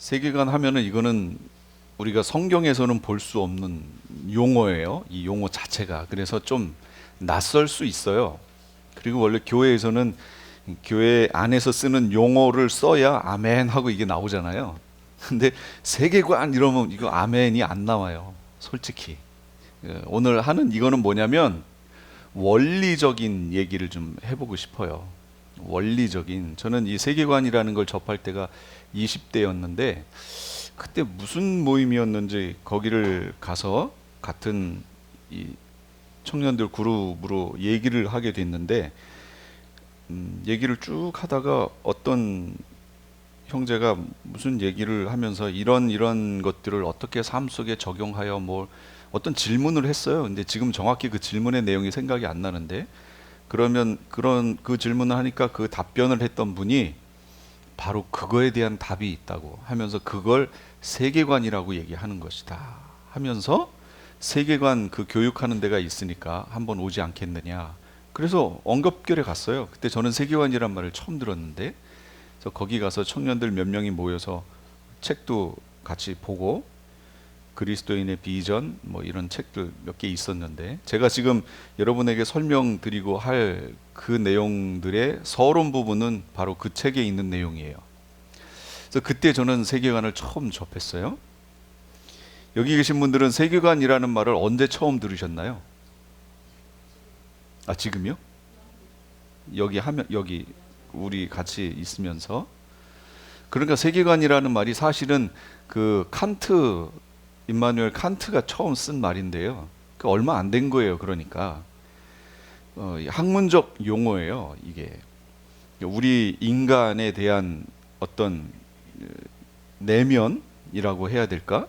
세계관 하면은 이거는 우리가 성경에서는 볼 수 없는 용어예요. 이 용어 자체가. 그래서 좀 낯설 수 있어요. 그리고 원래 교회에서는 교회 안에서 쓰는 용어를 써야 아멘 하고 이게 나오잖아요. 근데 세계관 이러면 이거 아멘이 안 나와요. 솔직히. 오늘 하는 이거는 뭐냐면 원리적인 얘기를 좀 해보고 싶어요. 원리적인. 저는 이 세계관이라는 걸 접할 때가 20대였는데 그때 무슨 모임이었는지 거기를 가서 같은 이 청년들 그룹으로 얘기를 하게 됐는데 얘기를 쭉 하다가 어떤 형제가 무슨 얘기를 하면서 이런 것들을 어떻게 삶 속에 적용하여 뭐 어떤 질문을 했어요. 근데 지금 정확히 그 질문의 내용이 생각이 안 나는데 그러면 그런 그 질문을 하니까 그 답변을 했던 분이 바로 그거에 대한 답이 있다고 하면서 그걸 세계관이라고 얘기하는 것이다 하면서 세계관 그 교육하는 데가 있으니까 한번 오지 않겠느냐. 그래서 언급결에 갔어요. 그때 저는 세계관이란 말을 처음 들었는데 그래서 거기 가서 청년들 몇 명이 모여서 책도 같이 보고 그리스도인의 비전 뭐 이런 책들 몇 개 있었는데 제가 지금 여러분에게 설명드리고 할 그 내용들의 서론 부분은 바로 그 책에 있는 내용이에요. 그래서 그때 저는 세계관을 처음 접했어요. 여기 계신 분들은 세계관이라는 말을 언제 처음 들으셨나요? 아, 지금요? 여기 우리 같이 있으면서 그러니까 세계관이라는 말이 사실은 그 칸트 임마누엘 칸트가 처음 쓴 말인데요. 그 얼마 안 된 거예요. 그러니까 학문적 용어예요. 이게 우리 인간에 대한 어떤 내면이라고 해야 될까?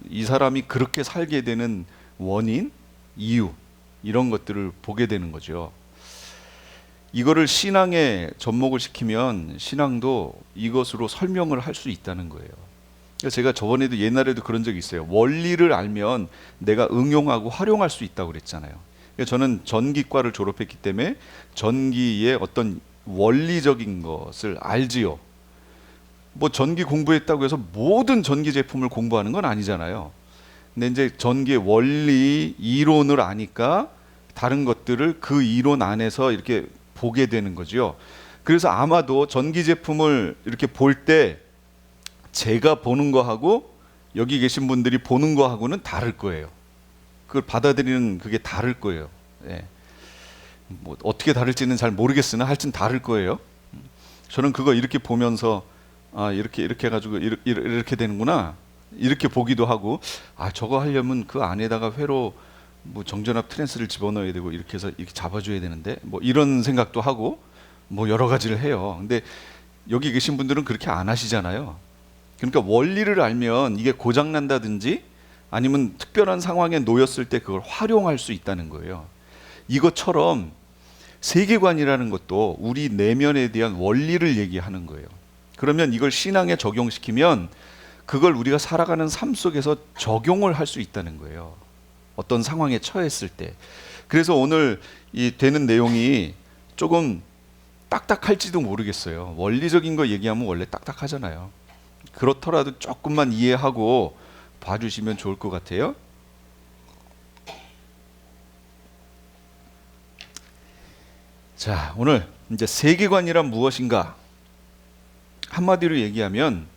이 사람이 그렇게 살게 되는 원인, 이유 이런 것들을 보게 되는 거죠. 이거를 신앙에 접목을 시키면 신앙도 이것으로 설명을 할 수 있다는 거예요. 제가 저번에도 옛날에도 그런 적이 있어요. 원리를 알면 내가 응용하고 활용할 수 있다고 그랬잖아요. 저는 전기과를 졸업했기 때문에 전기의 어떤 원리적인 것을 알지요. 뭐 전기 공부했다고 해서 모든 전기 제품을 공부하는 건 아니잖아요. 근데 이제 전기의 원리, 이론을 아니까 다른 것들을 그 이론 안에서 이렇게 보게 되는 거죠. 그래서 아마도 전기 제품을 이렇게 볼 때 제가 보는 거하고 여기 계신 분들이 보는 거하고는 다를 거예요. 그걸 받아들이는 그게 다를 거예요. 예. 뭐 어떻게 다를지는 잘 모르겠으나 하여튼 다를 거예요. 저는 그거 이렇게 보면서 아 이렇게 해가지고 이렇게 되는구나 이렇게 보기도 하고 아 저거 하려면 그 안에다가 회로 뭐 정전압 트랜스를 집어넣어야 되고 이렇게 해서 이렇게 잡아줘야 되는데 뭐 이런 생각도 하고 뭐 여러 가지를 해요. 근데 여기 계신 분들은 그렇게 안 하시잖아요. 그러니까 원리를 알면 이게 고장 난다든지 아니면 특별한 상황에 놓였을 때 그걸 활용할 수 있다는 거예요. 이것처럼 세계관이라는 것도 우리 내면에 대한 원리를 얘기하는 거예요. 그러면 이걸 신앙에 적용시키면 그걸 우리가 살아가는 삶 속에서 적용을 할 수 있다는 거예요. 어떤 상황에 처했을 때. 그래서 오늘 이 되는 내용이 조금 딱딱할지도 모르겠어요. 원리적인 거 얘기하면 원래 딱딱하잖아요. 그렇더라도 조금만 이해하고 봐주시면 좋을 것 같아요. 자, 오늘 이제 세계관이란 무엇인가? 한마디로 얘기하면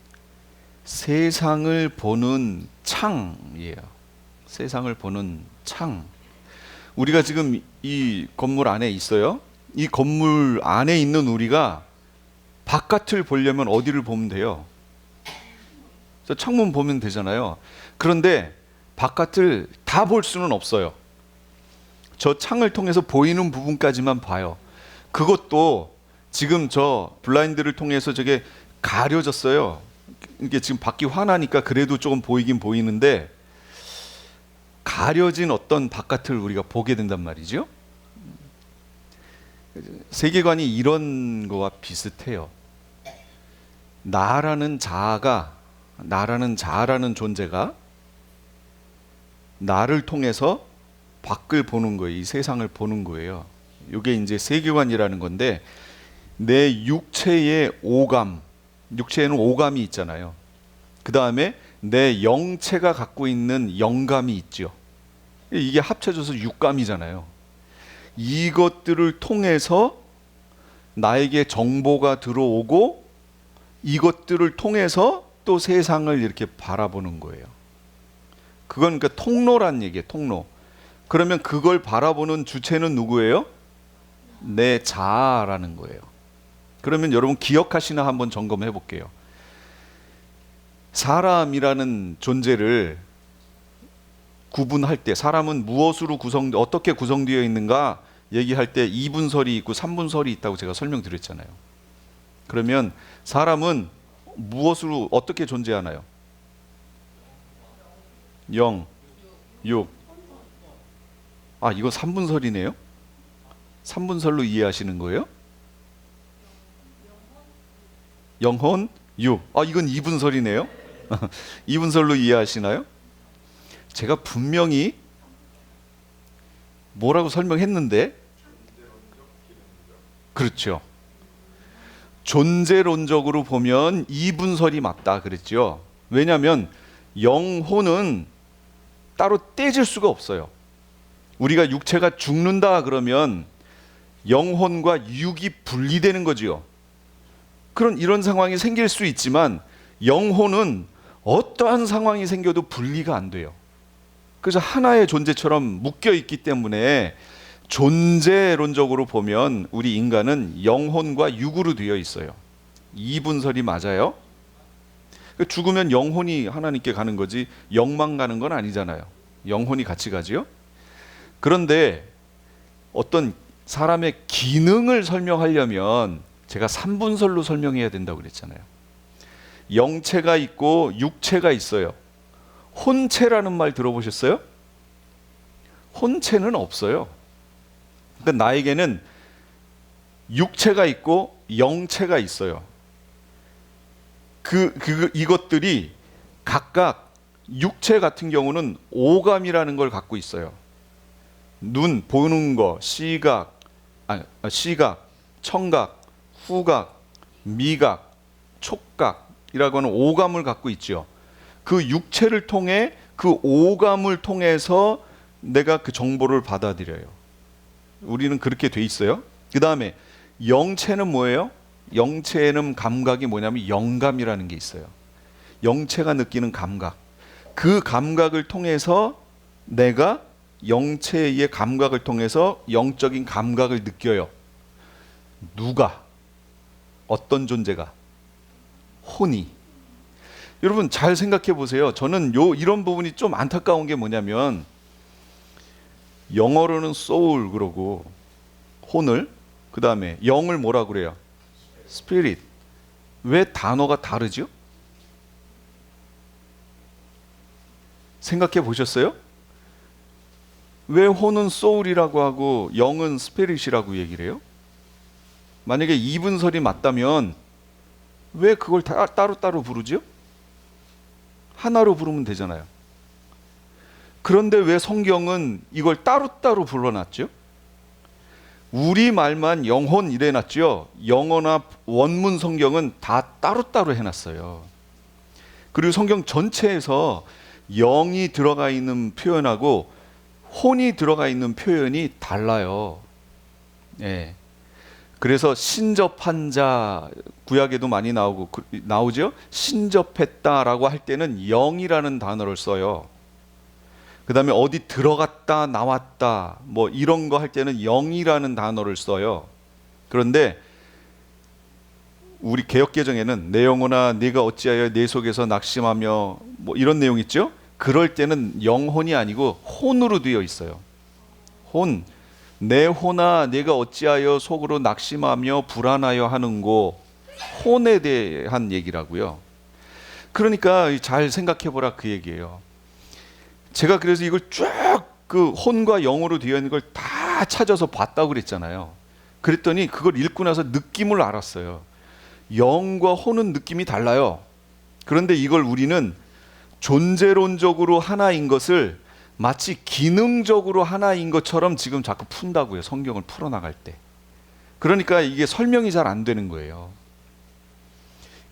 세상을 보는 창이에요. 세상을 보는 창. 우리가 지금 이 건물 안에 있어요. 이 건물 안에 있는 우리가 바깥을 보려면 어디를 보면 돼요? 창문 보면 되잖아요. 그런데 바깥을 다 볼 수는 없어요. 저 창을 통해서 보이는 부분까지만 봐요. 그것도 지금 저 블라인드를 통해서 저게 가려졌어요. 이게 지금 밖이 환하니까 그래도 조금 보이긴 보이는데 가려진 어떤 바깥을 우리가 보게 된단 말이죠. 세계관이 이런 거와 비슷해요. 나라는 자아라는 존재가 나를 통해서 밖을 보는 거예요. 이 세상을 보는 거예요. 이게 이제 세계관이라는 건데 내 육체의 오감, 육체에는 오감이 있잖아요. 그 다음에 내 영체가 갖고 있는 영감이 있죠. 이게 합쳐져서 육감이잖아요. 이것들을 통해서 나에게 정보가 들어오고 이것들을 통해서 또 세상을 이렇게 바라보는 거예요. 그건 그러니까 통로란 얘기예요. 통로. 그러면 그걸 바라보는 주체는 누구예요? 내 자아라는 거예요. 그러면 여러분 기억하시나 한번 점검해 볼게요. 사람이라는 존재를 구분할 때 사람은 무엇으로 어떻게 구성되어 있는가 얘기할 때 이분설이 있고 삼분설이 있다고 제가 설명드렸잖아요. 그러면 사람은 무엇으로 어떻게 존재하나요? 영, 육. 아, 이거 삼분설이네요? 삼분설로 이해하시는 거예요? 영혼, 육. 아, 이건 이분설이네요? 이분설로 이해하시나요? 제가 분명히 뭐라고 설명했는데, 그렇죠. 존재론적으로 보면 이분설이 맞다 그랬죠. 왜냐하면 영혼은 따로 떼질 수가 없어요. 우리가 육체가 죽는다 그러면 영혼과 육이 분리되는 거지요. 이런 상황이 생길 수 있지만 영혼은 어떠한 상황이 생겨도 분리가 안 돼요. 그래서 하나의 존재처럼 묶여 있기 때문에 존재론적으로 보면 우리 인간은 영혼과 육으로 되어 있어요. 이분설이 맞아요. 죽으면 영혼이 하나님께 가는 거지 영만 가는 건 아니잖아요. 영혼이 같이 가지요. 그런데 어떤 사람의 기능을 설명하려면 제가 삼분설로 설명해야 된다고 그랬잖아요. 영체가 있고 육체가 있어요. 혼체라는 말 들어보셨어요? 혼체는 없어요. 그러니까 나에게는 육체가 있고 영체가 있어요. 이것들이 각각 육체 같은 경우는 오감이라는 걸 갖고 있어요. 눈, 보는 거, 시각, 청각, 후각, 미각, 촉각이라고 하는 오감을 갖고 있죠. 그 육체를 통해 그 오감을 통해서 내가 그 정보를 받아들여요. 우리는 그렇게 돼 있어요. 그 다음에 영체는 뭐예요? 영체에는 감각이 뭐냐면 영감이라는 게 있어요. 영체가 느끼는 감각. 그 감각을 통해서 내가 영체의 감각을 통해서 영적인 감각을 느껴요. 누가? 어떤 존재가? 혼이. 여러분 잘 생각해 보세요. 저는 이런 부분이 좀 안타까운 게 뭐냐면 영어로는 soul 그러고 혼을 그 다음에 영을 뭐라 그래요? spirit. 왜 단어가 다르죠? 생각해 보셨어요? 왜 혼은 soul이라고 하고 영은 spirit이라고 얘기를 해요? 만약에 이분설이 맞다면 왜 그걸 따로따로 부르죠? 하나로 부르면 되잖아요. 그런데 왜 성경은 이걸 따로따로 불러놨죠? 우리말만 영혼 이래놨죠. 영어나 원문 성경은 다 따로따로 해놨어요. 그리고 성경 전체에서 영이 들어가 있는 표현하고 혼이 들어가 있는 표현이 달라요. 예. 그래서 신접한 자 구약에도 많이 나오죠. 신접했다라고 할 때는 영이라는 단어를 써요. 그 다음에 어디 들어갔다 나왔다 뭐 이런 거 할 때는 영이라는 단어를 써요. 그런데 우리 개역개정에는 내 영혼아 네가 어찌하여 내 속에서 낙심하며 뭐 이런 내용 있죠. 그럴 때는 영혼이 아니고 혼으로 되어 있어요. 혼. 내 혼아 내가 어찌하여 속으로 낙심하며 불안하여 하는고. 혼에 대한 얘기라고요. 그러니까 잘 생각해보라 그 얘기예요. 제가 그래서 이걸 쭉 그 혼과 영으로 되어 있는 걸 다 찾아서 봤다고 그랬잖아요. 그랬더니 그걸 읽고 나서 느낌을 알았어요. 영과 혼은 느낌이 달라요. 그런데 이걸 우리는 존재론적으로 하나인 것을 마치 기능적으로 하나인 것처럼 지금 자꾸 푼다고요. 성경을 풀어나갈 때. 그러니까 이게 설명이 잘 안 되는 거예요.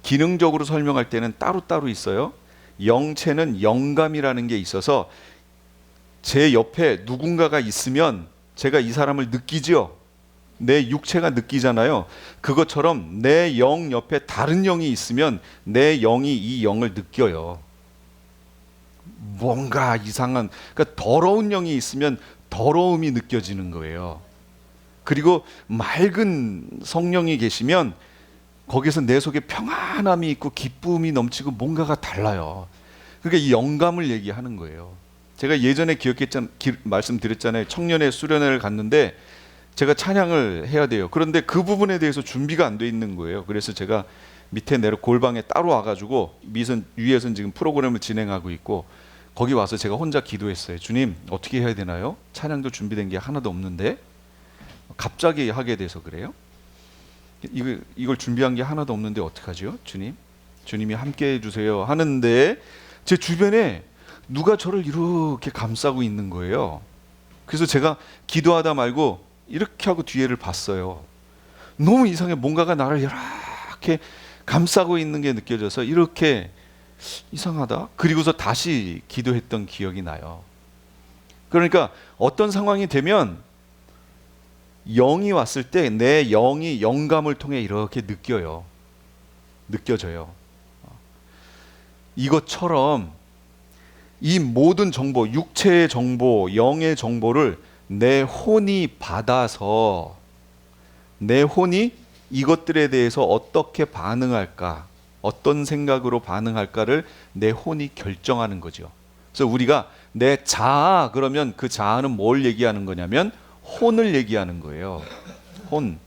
기능적으로 설명할 때는 따로따로 있어요. 영체는 영감이라는 게 있어서 제 옆에 누군가가 있으면 제가 이 사람을 느끼죠. 내 육체가 느끼잖아요. 그것처럼 내 영 옆에 다른 영이 있으면 내 영이 이 영을 느껴요. 뭔가 이상한, 그러니까 더러운 영이 있으면 더러움이 느껴지는 거예요. 그리고 맑은 성령이 계시면 거기서 내 속에 평안함이 있고 기쁨이 넘치고 뭔가가 달라요. 그러니까 이 영감을 얘기하는 거예요. 제가 예전에 말씀드렸잖아요. 청년의 수련회를 갔는데 제가 찬양을 해야 돼요. 그런데 그 부분에 대해서 준비가 안 돼 있는 거예요. 그래서 제가 밑에 내려 골방에 따로 와가지고 위에선 지금 프로그램을 진행하고 있고 거기 와서 제가 혼자 기도했어요. 주님, 어떻게 해야 되나요? 찬양도 준비된 게 하나도 없는데 갑자기 하게 돼서 그래요. 이걸 준비한 게 하나도 없는데 어떡하죠? 주님이 함께 해주세요 하는데 제 주변에 누가 저를 이렇게 감싸고 있는 거예요. 그래서 제가 기도하다 말고 이렇게 하고 뒤에를 봤어요. 너무 이상해. 뭔가가 나를 이렇게 감싸고 있는 게 느껴져서 이렇게 이상하다. 그리고서 다시 기도했던 기억이 나요. 그러니까 어떤 상황이 되면 영이 왔을 때 내 영이 영감을 통해 이렇게 느껴져요. 이것처럼 이 모든 정보, 육체의 정보, 영의 정보를 내 혼이 받아서 내 혼이 이것들에 대해서 어떻게 반응할까, 어떤 생각으로 반응할까를 내 혼이 결정하는 거죠. 그래서 우리가 내 자아 그러면 그 자아는 뭘 얘기하는 거냐면 혼을 얘기하는 거예요. 혼.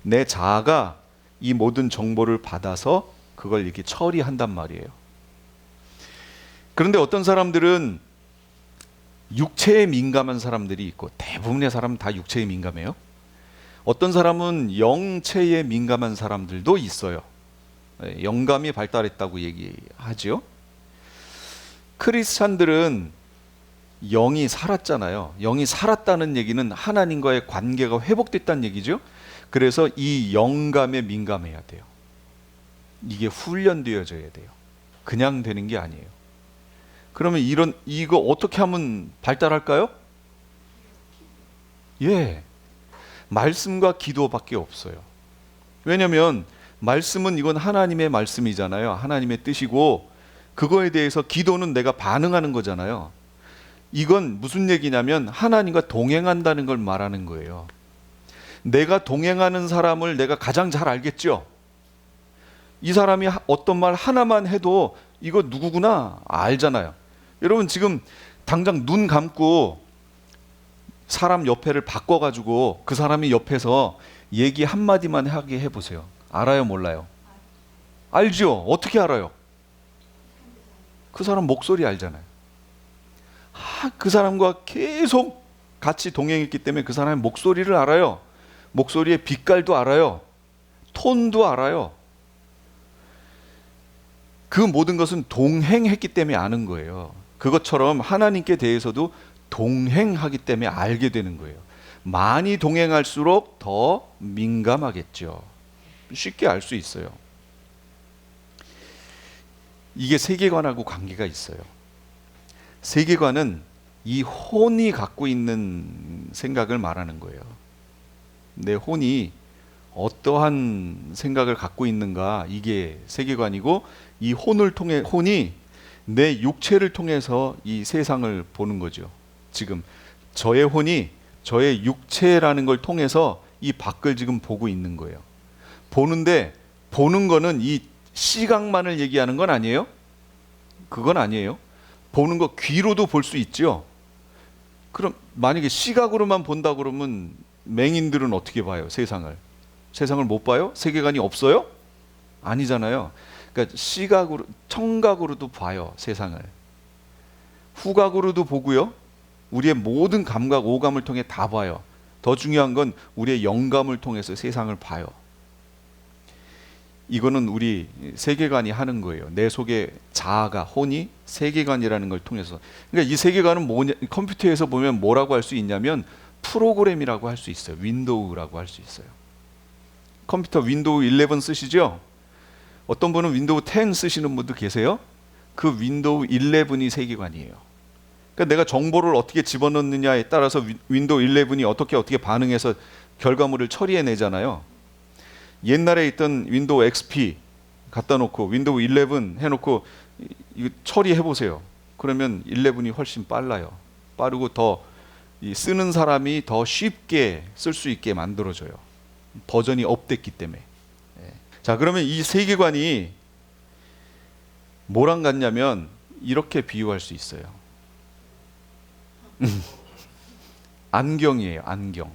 내 자아가 이 모든 정보를 받아서 그걸 이렇게 처리한단 말이에요. 그런데 어떤 사람들은 육체에 민감한 사람들이 있고 대부분의 사람은 다 육체에 민감해요. 어떤 사람은 영체에 민감한 사람들도 있어요. 영감이 발달했다고 얘기하죠. 크리스찬들은 영이 살았잖아요. 영이 살았다는 얘기는 하나님과의 관계가 회복됐다는 얘기죠. 그래서 이 영감에 민감해야 돼요. 이게 훈련되어져야 돼요. 그냥 되는 게 아니에요. 그러면 이거 어떻게 하면 발달할까요? 예. 말씀과 기도밖에 없어요. 왜냐하면 말씀은 이건 하나님의 말씀이잖아요. 하나님의 뜻이고 그거에 대해서 기도는 내가 반응하는 거잖아요. 이건 무슨 얘기냐면 하나님과 동행한다는 걸 말하는 거예요. 내가 동행하는 사람을 내가 가장 잘 알겠죠. 이 사람이 어떤 말 하나만 해도 이거 누구구나 알잖아요. 여러분 지금 당장 눈 감고 사람 옆에를 바꿔가지고 그 사람이 옆에서 얘기 한마디만 하게 해보세요. 알아요, 몰라요? 알죠? 어떻게 알아요? 그 사람 목소리 알잖아요. 그 사람과 계속 같이 동행했기 때문에 그 사람의 목소리를 알아요. 목소리의 빛깔도 알아요. 톤도 알아요. 그 모든 것은 동행했기 때문에 아는 거예요. 그것처럼 하나님께 대해서도 동행하기 때문에 알게 되는 거예요. 많이 동행할수록 더 민감하겠죠. 쉽게 알 수 있어요. 이게 세계관하고 관계가 있어요. 세계관은 이 혼이 갖고 있는 생각을 말하는 거예요. 내 혼이 어떠한 생각을 갖고 있는가, 이게 세계관이고, 이 혼이 내 육체를 통해서 이 세상을 보는 거죠. 지금 저의 혼이 저의 육체라는 걸 통해서 이 밖을 지금 보고 있는 거예요. 보는데 보는 거는 이 시각만을 얘기하는 건 아니에요. 그건 아니에요. 보는 거 귀로도 볼 수 있죠. 그럼 만약에 시각으로만 본다 그러면 맹인들은 어떻게 봐요? 세상을 못 봐요? 세계관이 없어요? 아니잖아요. 그러니까 시각으로, 청각으로도 봐요, 세상을. 후각으로도 보고요. 우리의 모든 감각, 오감을 통해 다 봐요. 더 중요한 건 우리의 영감을 통해서 세상을 봐요. 이거는 우리 세계관이 하는 거예요. 내 속에 자아가, 혼이 세계관이라는 걸 통해서. 그러니까 이 세계관은 뭐냐, 컴퓨터에서 보면 뭐라고 할 수 있냐면 프로그램이라고 할 수 있어요. 윈도우라고 할 수 있어요. 컴퓨터 윈도우 11 쓰시죠? 어떤 분은 윈도우 10 쓰시는 분도 계세요. 그 윈도우 11이 세계관이에요. 그러니까 내가 정보를 어떻게 집어넣느냐에 따라서 윈도우 11이 어떻게 반응해서 결과물을 처리해내잖아요. 옛날에 있던 윈도우 XP 갖다 놓고 윈도우 11 해놓고 이거 처리해보세요. 그러면 11이 훨씬 빨라요. 빠르고 더 쓰는 사람이 더 쉽게 쓸 수 있게 만들어져요. 버전이 업됐기 때문에. 자, 그러면 이 세계관이 뭐랑 같냐면 이렇게 비유할 수 있어요. 안경이에요, 안경.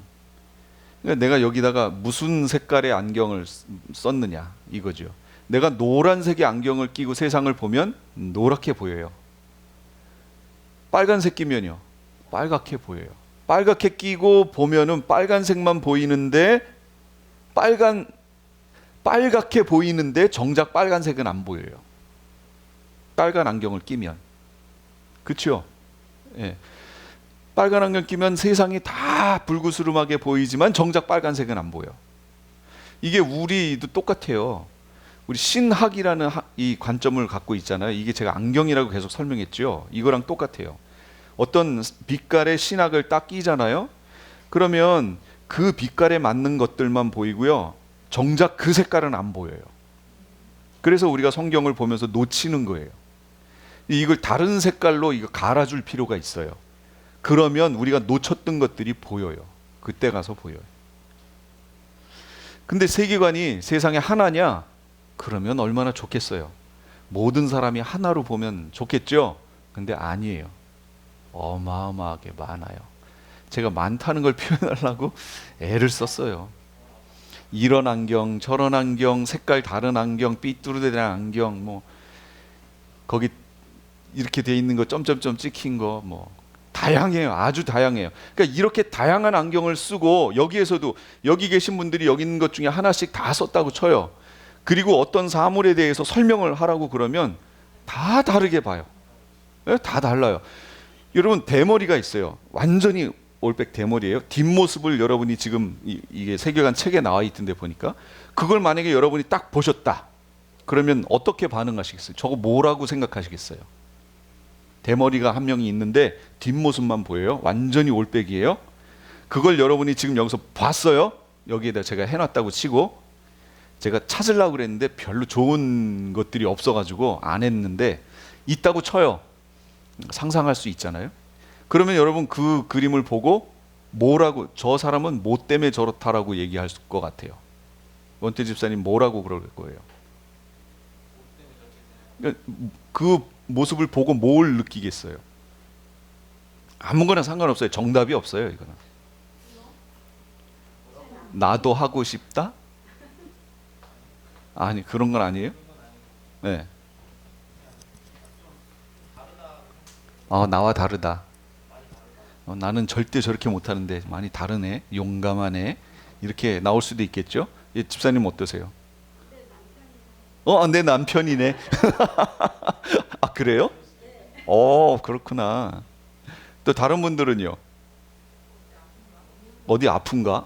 그러니까 내가 여기다가 무슨 색깔의 안경을 썼느냐 이거죠. 내가 노란색의 안경을 끼고 세상을 보면 노랗게 보여요. 빨간색 끼면요, 빨갛게 보여요. 빨갛게 끼고 보면은 빨간색만 보이는데 빨갛게 보이는데 정작 빨간색은 안 보여요. 빨간 안경을 끼면. 그렇죠? 예. 빨간 안경 끼면 세상이 다 불구스름하게 보이지만 정작 빨간색은 안 보여. 이게 우리도 똑같아요. 우리 신학이라는 이 관점을 갖고 있잖아요. 이게 제가 안경이라고 계속 설명했죠. 이거랑 똑같아요. 어떤 빛깔의 신학을 딱 끼잖아요. 그러면 그 빛깔에 맞는 것들만 보이고요. 정작 그 색깔은 안 보여요. 그래서 우리가 성경을 보면서 놓치는 거예요. 이걸 다른 색깔로 이거 갈아줄 필요가 있어요. 그러면 우리가 놓쳤던 것들이 보여요. 그때 가서 보여요. 근데 세계관이 세상에 하나냐? 그러면 얼마나 좋겠어요. 모든 사람이 하나로 보면 좋겠죠? 근데 아니에요. 어마어마하게 많아요. 제가 많다는 걸 표현하려고 애를 썼어요. 이런 안경, 저런 안경, 색깔 다른 안경, 삐뚤어진 안경, 뭐 거기 이렇게 돼 있는 거 점점점 찍힌 거, 뭐 다양해요. 아주 다양해요. 그러니까 이렇게 다양한 안경을 쓰고 여기에서도 여기 계신 분들이 여기 있는 것 중에 하나씩 다 썼다고 쳐요. 그리고 어떤 사물에 대해서 설명을 하라고 그러면 다 다르게 봐요. 네? 다 달라요. 여러분 대머리가 있어요. 완전히 올백 대머리예요. 뒷모습을 여러분이 지금 이게 세계관 책에 나와 있던데 보니까 그걸 만약에 여러분이 딱 보셨다. 그러면 어떻게 반응하시겠어요? 저거 뭐라고 생각하시겠어요? 대머리가 한 명이 있는데 뒷모습만 보여요. 완전히 올백이에요. 그걸 여러분이 지금 여기서 봤어요. 여기에다 제가 해놨다고 치고 제가 찾으려고 그랬는데 별로 좋은 것들이 없어가지고 안 했는데 있다고 쳐요. 상상할 수 있잖아요. 그러면 여러분 그 그림을 보고 뭐라고, 저 사람은 뭐 때문에 저렇다라고 얘기할 것 같아요. 원태 집사님 뭐라고 그럴 거예요? 그 모습을 보고 뭘 느끼겠어요? 아무거나 상관없어요. 정답이 없어요. 이거는 나도 하고 싶다? 아니, 그런 건 아니에요. 네. 나와 다르다. 나는 절대 저렇게 못하는데 많이 다르네, 용감하네, 이렇게 나올 수도 있겠죠. 예, 집사님 어떠세요? 내 남편이네. 아, 그래요? 그렇구나. 또 다른 분들은요? 어디 아픈가?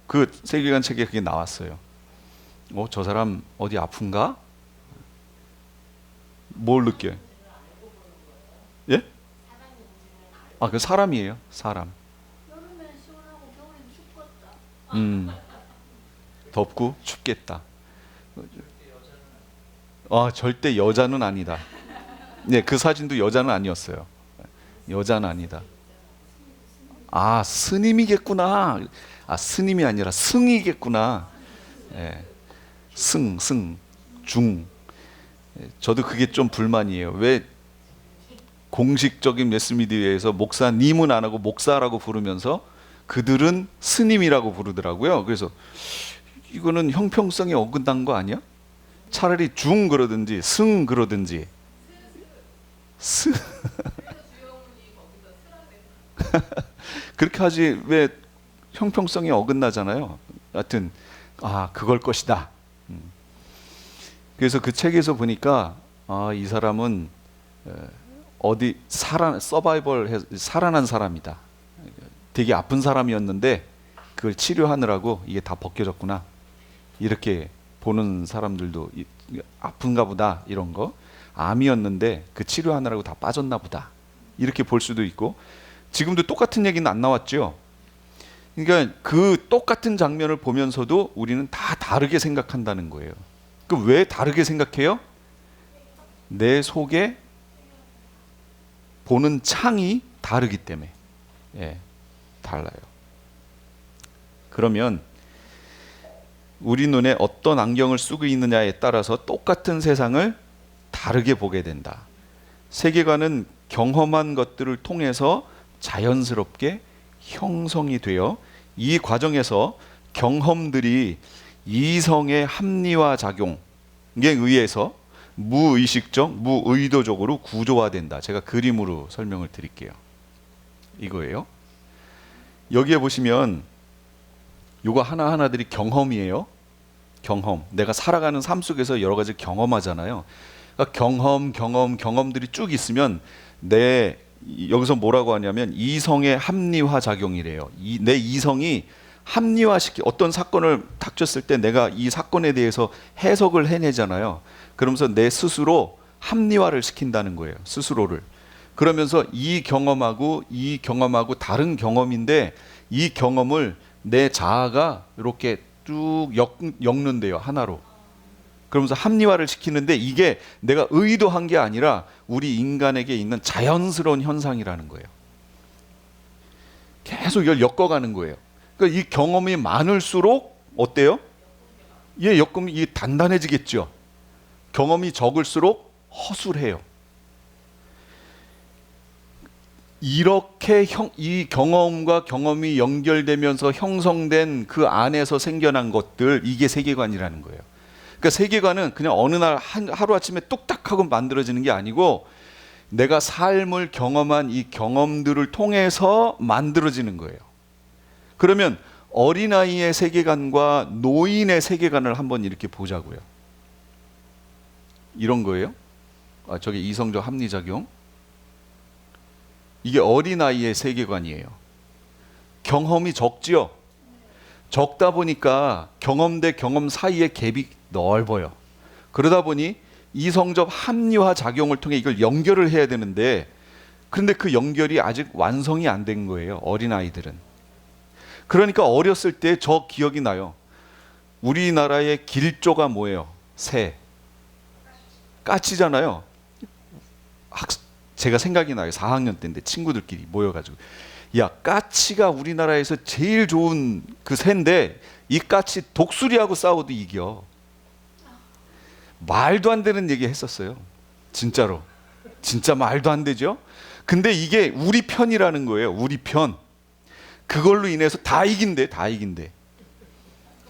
그 세계관 책에 그게 나왔어요. 저 사람 어디 아픈가? 뭘 느껴요? 예? 그 사람이에요. 사람. 여름엔 시원하고 겨울엔 춥겠다. 덥고 춥겠다. 절대 여자는 아니다. 네, 그 사진도 여자는 아니었어요. 여자는 아니다. 스님이겠구나. 스님이 아니라 승이겠구나. 네. 중. 저도 그게 좀 불만이에요. 왜 공식적인 매스미디어에서 목사님은 안 하고 목사라고 부르면서 그들은 스님이라고 부르더라고요. 그래서 이거는 형평성에 어긋난 거 아니야? 차라리 중 그러든지 승 그러든지. 그렇게 하지 왜 형평성에 어긋나잖아요. 하여튼 그걸 것이다. 그래서 그 책에서 보니까 이 사람은 어디 살아난 사람이다. 되게 아픈 사람이었는데 그걸 치료하느라고 이게 다 벗겨졌구나. 이렇게 보는 사람들도 아픈가 보다, 이런 거. 암이었는데 그 치료하느라고 다 빠졌나 보다. 이렇게 볼 수도 있고, 지금도 똑같은 얘기는 안 나왔죠. 그러니까 그 똑같은 장면을 보면서도 우리는 다 다르게 생각한다는 거예요. 그 왜 다르게 생각해요? 내 속에 보는 창이 다르기 때문에. 예, 달라요. 그러면 우리 눈에 어떤 안경을 쓰고 있느냐에 따라서 똑같은 세상을 다르게 보게 된다. 세계관은 경험한 것들을 통해서 자연스럽게 형성이 되어 이 과정에서 경험들이 이성의 합리화 작용에 의해서 무의식적, 무의도적으로 구조화된다. 제가 그림으로 설명을 드릴게요. 이거예요. 여기에 보시면 요거 하나하나들이 경험이에요. 경험. 내가 살아가는 삶 속에서 여러 가지 경험하잖아요. 그러니까 경험들이 쭉 있으면 여기서 뭐라고 하냐면 이성의 합리화 작용이래요. 내 이성이 어떤 사건을 닥쳤을 때 내가 이 사건에 대해서 해석을 해내잖아요. 그러면서 내 스스로 합리화를 시킨다는 거예요. 스스로를. 그러면서 이 경험하고 다른 경험인데 이 경험을 내 자아가 이렇게 쭉 엮는데요. 하나로. 그러면서 합리화를 시키는데 이게 내가 의도한 게 아니라 우리 인간에게 있는 자연스러운 현상이라는 거예요. 계속 이걸 엮어가는 거예요. 그러니까 이 경험이 많을수록 어때요? 엮으면 이게 단단해지겠죠. 경험이 적을수록 허술해요. 이렇게 이 경험과 경험이 연결되면서 형성된 그 안에서 생겨난 것들, 이게 세계관이라는 거예요. 그러니까 세계관은 그냥 어느 날 하루아침에 뚝딱 하고 만들어지는 게 아니고 내가 삶을 경험한 이 경험들을 통해서 만들어지는 거예요. 그러면 어린아이의 세계관과 노인의 세계관을 한번 이렇게 보자고요. 이런 거예요. 저게 이성적 합리작용. 이게 어린아이의 세계관이에요. 경험이 적지요. 적다 보니까 경험 대 경험 사이의 갭이 넓어요. 그러다 보니 이성적 합리화 작용을 통해 이걸 연결을 해야 되는데, 그런데 그 연결이 아직 완성이 안 된 거예요. 어린아이들은. 그러니까 어렸을 때 저 기억이 나요. 우리나라의 길조가 뭐예요? 새. 까치잖아요. 제가 생각이 나요. 4학년 때인데 친구들끼리 모여가지고, 야, 까치가 우리나라에서 제일 좋은 그 새인데 이 까치 독수리하고 싸워도 이겨. 말도 안 되는 얘기 했었어요. 진짜로. 진짜 말도 안 되죠. 근데 이게 우리 편이라는 거예요. 우리 편. 그걸로 인해서 다 이긴대.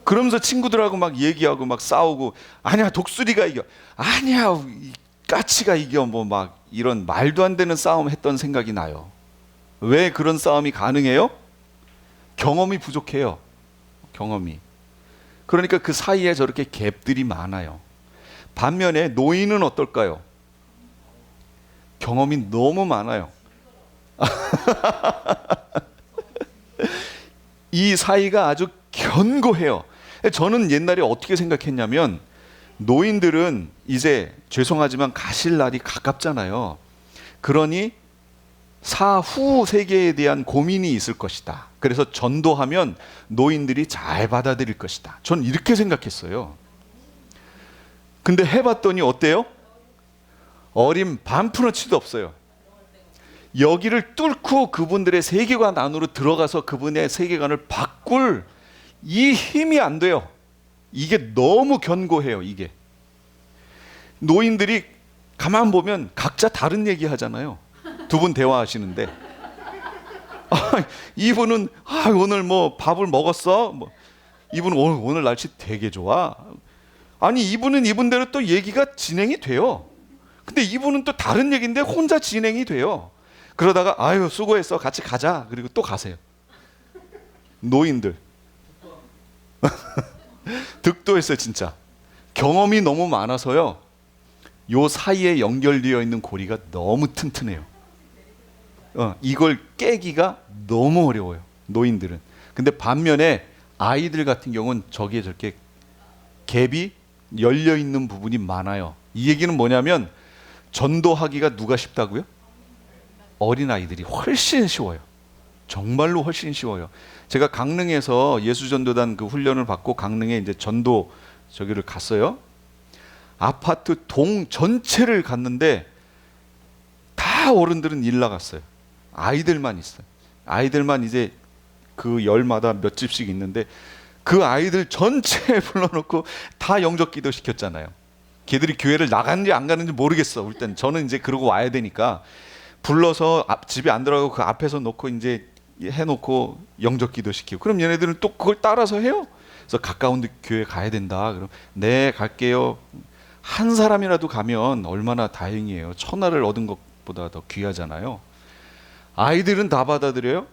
그러면서 친구들하고 막 얘기하고 막 싸우고, 아니야 독수리가 이겨, 아니야 까치가 이겨, 뭐 막 이런 말도 안 되는 싸움 했던 생각이 나요. 왜 그런 싸움이 가능해요? 경험이 부족해요. 경험이. 그러니까 그 사이에 저렇게 갭들이 많아요. 반면에 노인은 어떨까요? 경험이 너무 많아요. 이 사이가 아주 견고해요. 저는 옛날에 어떻게 생각했냐면, 노인들은 이제 죄송하지만 가실 날이 가깝잖아요. 그러니 사후 세계에 대한 고민이 있을 것이다. 그래서 전도하면 노인들이 잘 받아들일 것이다. 전 이렇게 생각했어요. 근데 해봤더니 어때요? 어림 반푼어치도 없어요. 여기를 뚫고 그분들의 세계관 안으로 들어가서 그분의 세계관을 바꿀 이 힘이 안 돼요. 이게 너무 견고해요. 이게 노인들이 가만 보면 각자 다른 얘기 하잖아요. 두 분 대화하시는데, 이분은 오늘 뭐 밥을 먹었어? 뭐, 이분은 오늘 날씨 되게 좋아. 아니, 이분은 이분대로 또 얘기가 진행이 돼요. 근데 이분은 또 다른 얘기인데 혼자 진행이 돼요. 그러다가 아유 수고했어, 같이 가자. 그리고 또 가세요. 노인들 득도했어요. 진짜 경험이 너무 많아서요, 요 사이에 연결되어 있는 고리가 너무 튼튼해요. 이걸 깨기가 너무 어려워요, 노인들은. 근데 반면에 아이들 같은 경우는 저기에 저렇게 갭이 열려 있는 부분이 많아요. 이 얘기는 뭐냐면 전도하기가 누가 쉽다고요? 어린아이들이 훨씬 쉬워요. 정말로 훨씬 쉬워요. 제가 강릉에서 예수전도단 그 훈련을 받고 강릉에 이제 전도 저기를 갔어요. 아파트 동 전체를 갔는데 다 어른들은 일 나갔어요. 아이들만 있어요. 아이들만 이제 그 열마다 몇 집씩 있는데 그 아이들 전체 불러놓고 다 영접 기도 시켰잖아요. 걔들이 교회를 나가는지 안 가는지 모르겠어. 일단 저는 이제 그러고 와야 되니까 불러서 집에 안 들어가고 그 앞에서 놓고 이제 해놓고 영접 기도 시키고, 그럼 얘네들은 또 그걸 따라서 해요. 그래서 가까운 데 교회 가야 된다. 그럼 네 갈게요. 한 사람이라도 가면 얼마나 다행이에요. 천하를 얻은 것보다 더 귀하잖아요. 아이들은 다 받아들여요.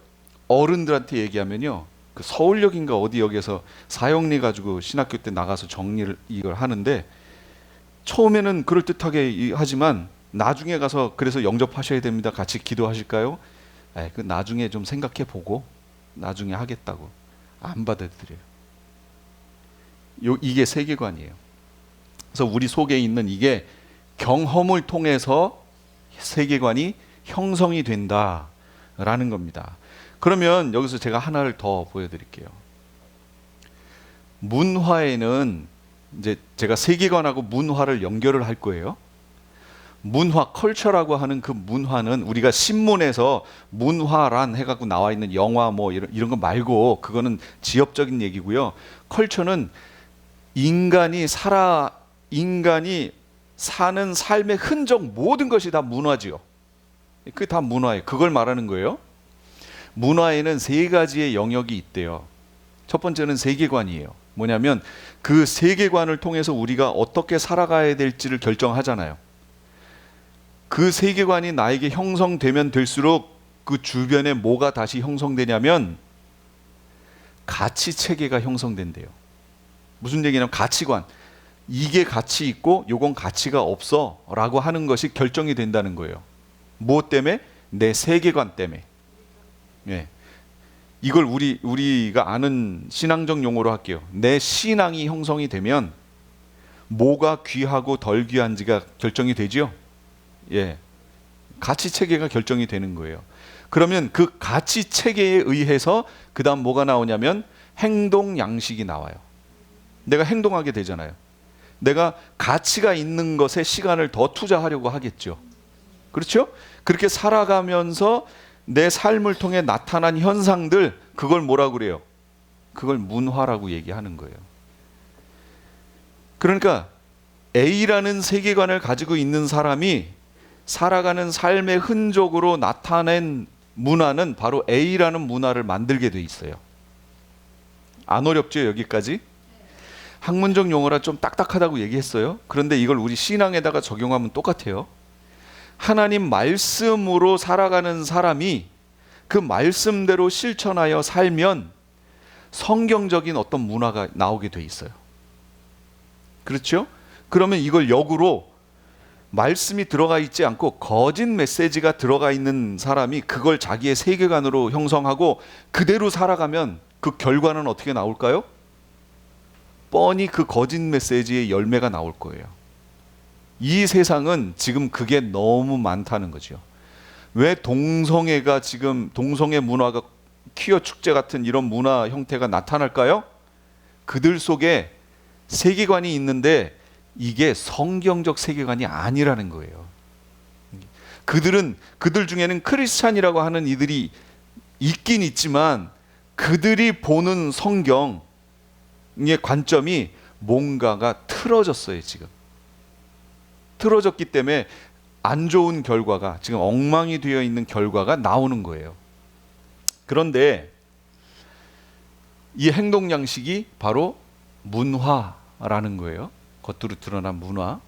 어른들한테 얘기하면요, 그 서울역인가 어디 역에서 사형리 가지고 신학교 때 나가서 정리를 이걸 하는데, 처음에는 그럴듯하게 하지만 나중에 가서 그래서 영접하셔야 됩니다. 같이 기도하실까요? 그 나중에 좀 생각해 보고 나중에 하겠다고 안 받아들여요. 이게 세계관이에요. 그래서 우리 속에 있는 이게 경험을 통해서 세계관이 형성이 된다라는 겁니다. 그러면 여기서 제가 하나를 더 보여드릴게요. 문화에는 이제 제가 세계관하고 문화를 연결을 할 거예요. 문화, 컬처라고 하는 그 문화는 우리가 신문에서 문화란 해갖고 나와 있는 영화 뭐 이런 거 말고 그거는 지역적인 얘기고요. 컬처는 인간이 사는 삶의 흔적, 모든 것이 다 문화지요. 그게 다 문화예요. 그걸 말하는 거예요. 문화에는 세 가지의 영역이 있대요. 첫 번째는 세계관이에요. 뭐냐면 그 세계관을 통해서 우리가 어떻게 살아가야 될지를 결정하잖아요. 그 세계관이 나에게 형성되면 될수록 그 주변에 뭐가 다시 형성되냐면 가치 체계가 형성된대요. 무슨 얘기냐면 가치관. 이게 가치 있고 요건 가치가 없어 라고 하는 것이 결정이 된다는 거예요. 무엇 때문에? 내 세계관 때문에. 예. 이걸 우리가 아는 신앙적 용어로 할게요. 내 신앙이 형성이 되면 뭐가 귀하고 덜 귀한지가 결정이 되죠. 예. 가치 체계가 결정이 되는 거예요. 그러면 그 가치 체계에 의해서 그다음 뭐가 나오냐면 행동 양식이 나와요. 내가 행동하게 되잖아요. 내가 가치가 있는 것에 시간을 더 투자하려고 하겠죠. 그렇죠? 그렇게 살아가면서 내 삶을 통해 나타난 현상들, 그걸 뭐라고 그래요? 그걸 문화라고 얘기하는 거예요. 그러니까 A라는 세계관을 가지고 있는 사람이 살아가는 삶의 흔적으로 나타낸 문화는 바로 A라는 문화를 만들게 돼 있어요. 안 어렵죠, 여기까지? 학문적 용어라 좀 딱딱하다고 얘기했어요. 그런데 이걸 우리 신앙에다가 적용하면 똑같아요. 하나님 말씀으로 살아가는 사람이 그 말씀대로 실천하여 살면 성경적인 어떤 문화가 나오게 돼 있어요. 그렇죠? 그러면 이걸 역으로 말씀이 들어가 있지 않고 거짓 메시지가 들어가 있는 사람이 그걸 자기의 세계관으로 형성하고 그대로 살아가면 그 결과는 어떻게 나올까요? 뻔히 그 거짓 메시지의 열매가 나올 거예요. 이 세상은 지금 그게 너무 많다는 거죠. 왜 동성애가 지금 동성애 문화가 퀴어 축제 같은 이런 문화 형태가 나타날까요? 그들 속에 세계관이 있는데 이게 성경적 세계관이 아니라는 거예요. 그들 중에는 크리스찬이라고 하는 이들이 있긴 있지만 그들이 보는 성경의 관점이 뭔가가 틀어졌어요. 지금 틀어졌기 때문에 안 좋은 결과가, 지금 엉망이 되어 있는 결과가 나오는 거예요. 그런데 이 행동 양식이 바로 문화라는 거예요. 겉으로 드러난 문화.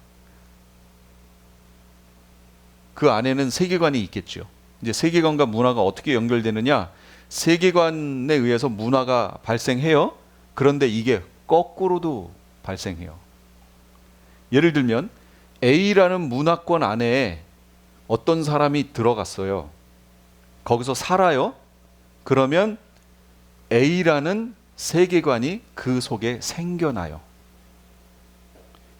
그 안에는 세계관이 있겠죠. 이제 세계관과 문화가 어떻게 연결되느냐? 세계관에 의해서 문화가 발생해요. 그런데 이게 거꾸로도 발생해요. 예를 들면 A라는 문화권 안에 어떤 사람이 들어갔어요. 거기서 살아요. 그러면 A라는 세계관이 그 속에 생겨나요.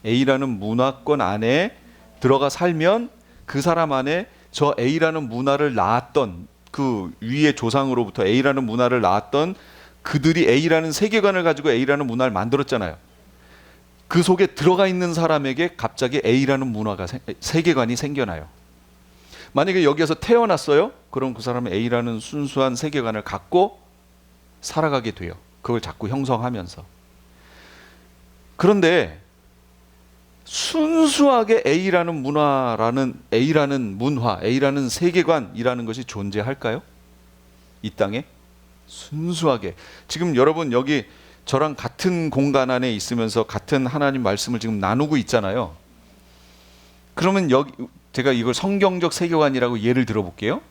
A라는 문화권 안에 들어가 살면 그 사람 안에 저 A라는 문화를 낳았던 그 위의 조상으로부터 A라는 문화를 낳았던 그들이 A라는 세계관을 가지고 A라는 문화를 만들었잖아요. 그 속에 들어가 있는 사람에게 갑자기 A라는 문화가 세계관이 생겨나요. 만약에 여기에서 태어났어요? 그럼 그 사람은 A라는 순수한 세계관을 갖고 살아가게 돼요. 그걸 자꾸 형성하면서. 그런데 순수하게 A라는 문화라는 A라는 문화, A라는 세계관이라는 것이 존재할까요? 이 땅에? 순수하게. 지금 여러분 여기 저랑 같은 공간 안에 있으면서 같은 하나님 말씀을 지금 나누고 있잖아요. 그러면 여기 제가 이걸 성경적 세계관이라고 예를 들어볼게요.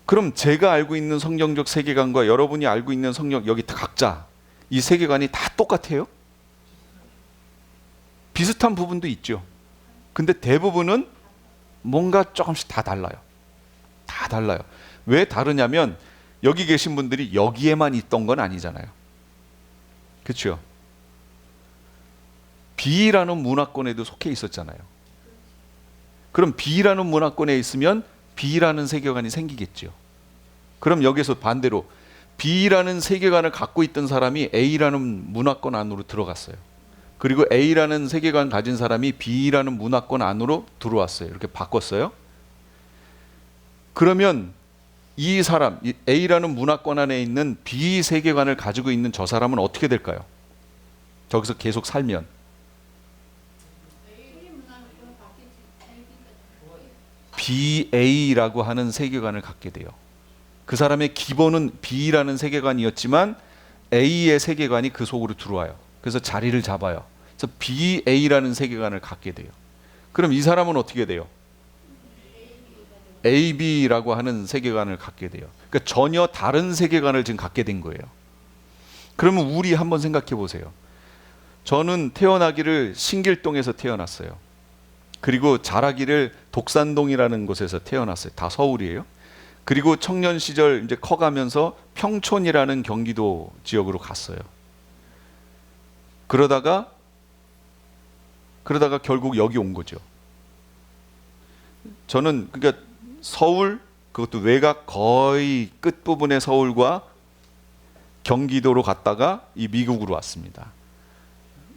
그럼 제가 알고 있는 성경적 세계관과 여러분이 알고 있는 성경 여기 각자 이 세계관이 다 똑같아요? 비슷한 부분도 있죠. 근데 대부분은 뭔가 조금씩 다 달라요. 다 달라요. 왜 다르냐면 여기 계신 분들이 여기에만 있던 건 아니잖아요. 그렇죠? B라는 문화권에도 속해 있었잖아요. 그럼 B라는 문화권에 있으면 B라는 세계관이 생기겠죠. 그럼 여기서 반대로 B라는 세계관을 갖고 있던 사람이 A라는 문화권 안으로 들어갔어요. 그리고 A라는 세계관 가진 사람이 B라는 문화권 안으로 들어왔어요. 이렇게 바꿨어요. 그러면 이 사람, A라는 문화권 안에 있는 B 세계관을 가지고 있는 저 사람은 어떻게 될까요? 저기서 계속 살면. BA라고 하는 세계관을 갖게 돼요. 그 사람의 기본은 B라는 세계관이었지만 A의 세계관이 그 속으로 들어와요. 그래서 자리를 잡아요. 그래서 BA라는 세계관을 갖게 돼요. 그럼 이 사람은 어떻게 돼요? AB라고 하는 세계관을 갖게 돼요. 그러니까 전혀 다른 세계관을 지금 갖게 된 거예요. 그러면 우리 한번 생각해 보세요. 저는 태어나기를 신길동에서 태어났어요. 그리고 자라기를 독산동이라는 곳에서 태어났어요. 다 서울이에요. 그리고 청년 시절 이제 커가면서 평촌이라는 경기도 지역으로 갔어요. 그러다가 결국 여기 온 거죠. 저는 그러니까 서울, 그것도 외곽 거의 끝부분의 서울과 경기도로 갔다가 이 미국으로 왔습니다.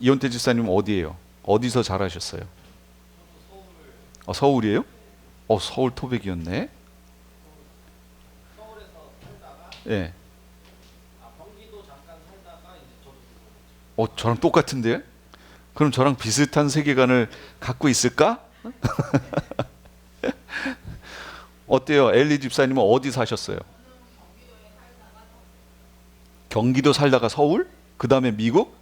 이원태 집사님은 어디예요? 어디서 자라셨어요? 서울이에요? 서울 토백이었네. 서울에서 살다가 예. 경기도 잠깐 살다가 이제 저도 저랑 똑같은데요? 그럼 저랑 비슷한 세계관을 갖고 있을까? 어때요? 엘리 집사님은 어디 사셨어요? 경기도 살다가 서울? 그 다음에 미국?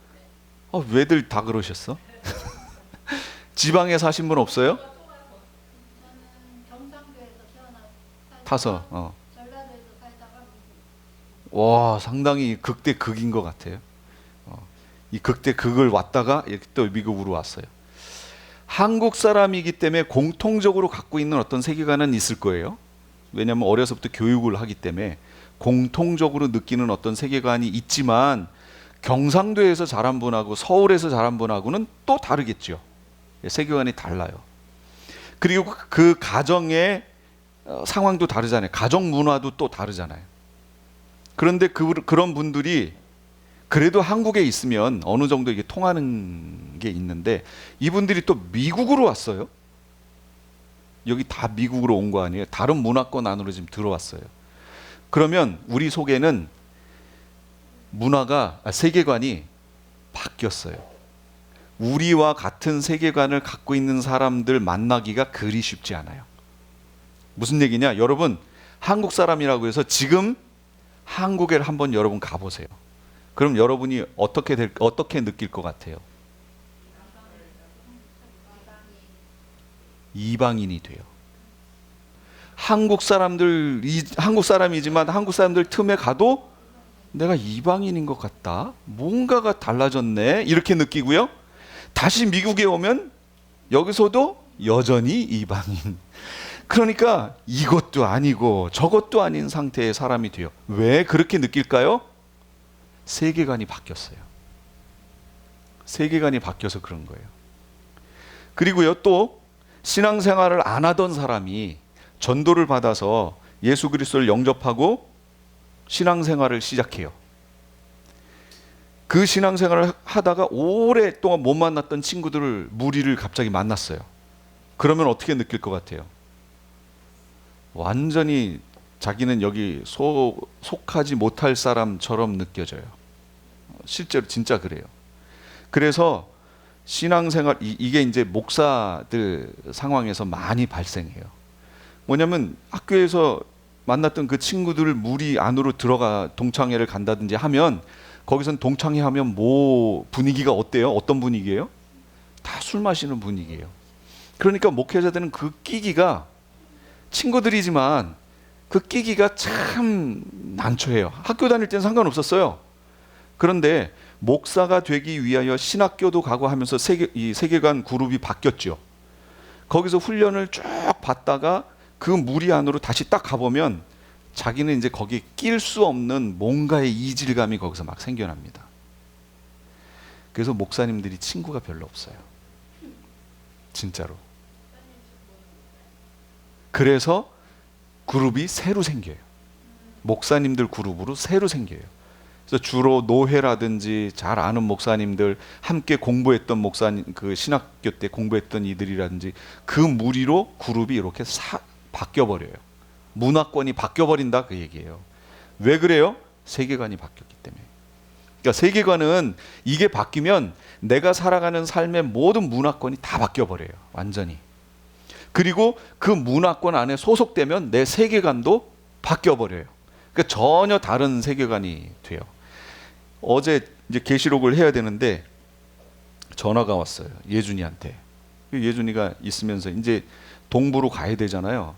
왜들 다 그러셨어? 지방에 사신 분 없어요? 저는 경상도에서 타서. 전라도에서 살다가 와, 상당히 극대 극인 것 같아요. 이 극대 극을 왔다가 이렇게 또 미국으로 왔어요. 한국 사람이기 때문에 공통적으로 갖고 있는 어떤 세계관은 있을 거예요. 왜냐하면 어려서부터 교육을 하기 때문에 공통적으로 느끼는 어떤 세계관이 있지만 경상도에서 자란 분하고 서울에서 자란 분하고는 또 다르겠죠. 세계관이 달라요. 그리고 그 가정의 상황도 다르잖아요. 가정 문화도 또 다르잖아요. 그런데 그런 분들이 그래도 한국에 있으면 어느 정도 이게 통하는 게 있는데 이분들이 또 미국으로 왔어요. 여기 다 미국으로 온 거 아니에요? 다른 문화권 안으로 지금 들어왔어요. 그러면 우리 속에는 세계관이 바뀌었어요. 우리와 같은 세계관을 갖고 있는 사람들 만나기가 그리 쉽지 않아요. 무슨 얘기냐? 여러분, 한국 사람이라고 해서 지금 한국에 한번 여러분 가보세요. 그럼 여러분이 어떻게 느낄 것 같아요? 이방인이 돼요. 한국 사람이지만 한국 사람들 틈에 가도 내가 이방인인 것 같다. 뭔가가 달라졌네. 이렇게 느끼고요. 다시 미국에 오면 여기서도 여전히 이방인. 그러니까 이것도 아니고 저것도 아닌 상태의 사람이 돼요. 왜 그렇게 느낄까요? 세계관이 바뀌었어요. 세계관이 바뀌어서 그런 거예요. 그리고요, 또 신앙생활을 안 하던 사람이 전도를 받아서 예수 그리스도를 영접하고 신앙생활을 시작해요. 그 신앙생활을 하다가 오랫동안 못 만났던 친구들을 무리를 갑자기 만났어요. 그러면 어떻게 느낄 것 같아요? 완전히 자기는 여기 속하지 못할 사람처럼 느껴져요. 실제로 진짜 그래요. 그래서 신앙생활 이게 이제 목사들 상황에서 많이 발생해요. 뭐냐면 학교에서 만났던 그 친구들 무리 안으로 들어가 동창회를 간다든지 하면 거기선 동창회 하면 뭐 분위기가 어때요? 어떤 분위기예요? 다 술 마시는 분위기예요. 그러니까 목회자들은 그 끼기가 친구들이지만 그 끼기가 참 난처해요. 학교 다닐 때는 상관없었어요. 그런데 목사가 되기 위하여 신학교도 가고 하면서 이 세계관 그룹이 바뀌었죠. 거기서 훈련을 쭉 받다가 그 무리 안으로 다시 딱 가보면 자기는 이제 거기에 낄 수 없는 뭔가의 이질감이 거기서 막 생겨납니다. 그래서 목사님들이 친구가 별로 없어요. 진짜로. 그래서 그룹이 새로 생겨요. 목사님들 그룹으로 새로 생겨요. 그래서 주로 노회라든지 잘 아는 목사님들, 함께 공부했던 목사님, 그 신학교 때 공부했던 이들이라든지 그 무리로 그룹이 이렇게 바뀌어 버려요. 문화권이 바뀌어 버린다 그 얘기예요. 왜 그래요? 세계관이 바뀌었기 때문에. 그러니까 세계관은 이게 바뀌면 내가 살아가는 삶의 모든 문화권이 다 바뀌어 버려요. 완전히. 그리고 그 문화권 안에 소속되면 내 세계관도 바뀌어 버려요. 그러니까 전혀 다른 세계관이 돼요. 어제 이제 계시록을 해야 되는데 전화가 왔어요. 예준이한테. 예준이가 있으면서 이제 동부로 가야 되잖아요.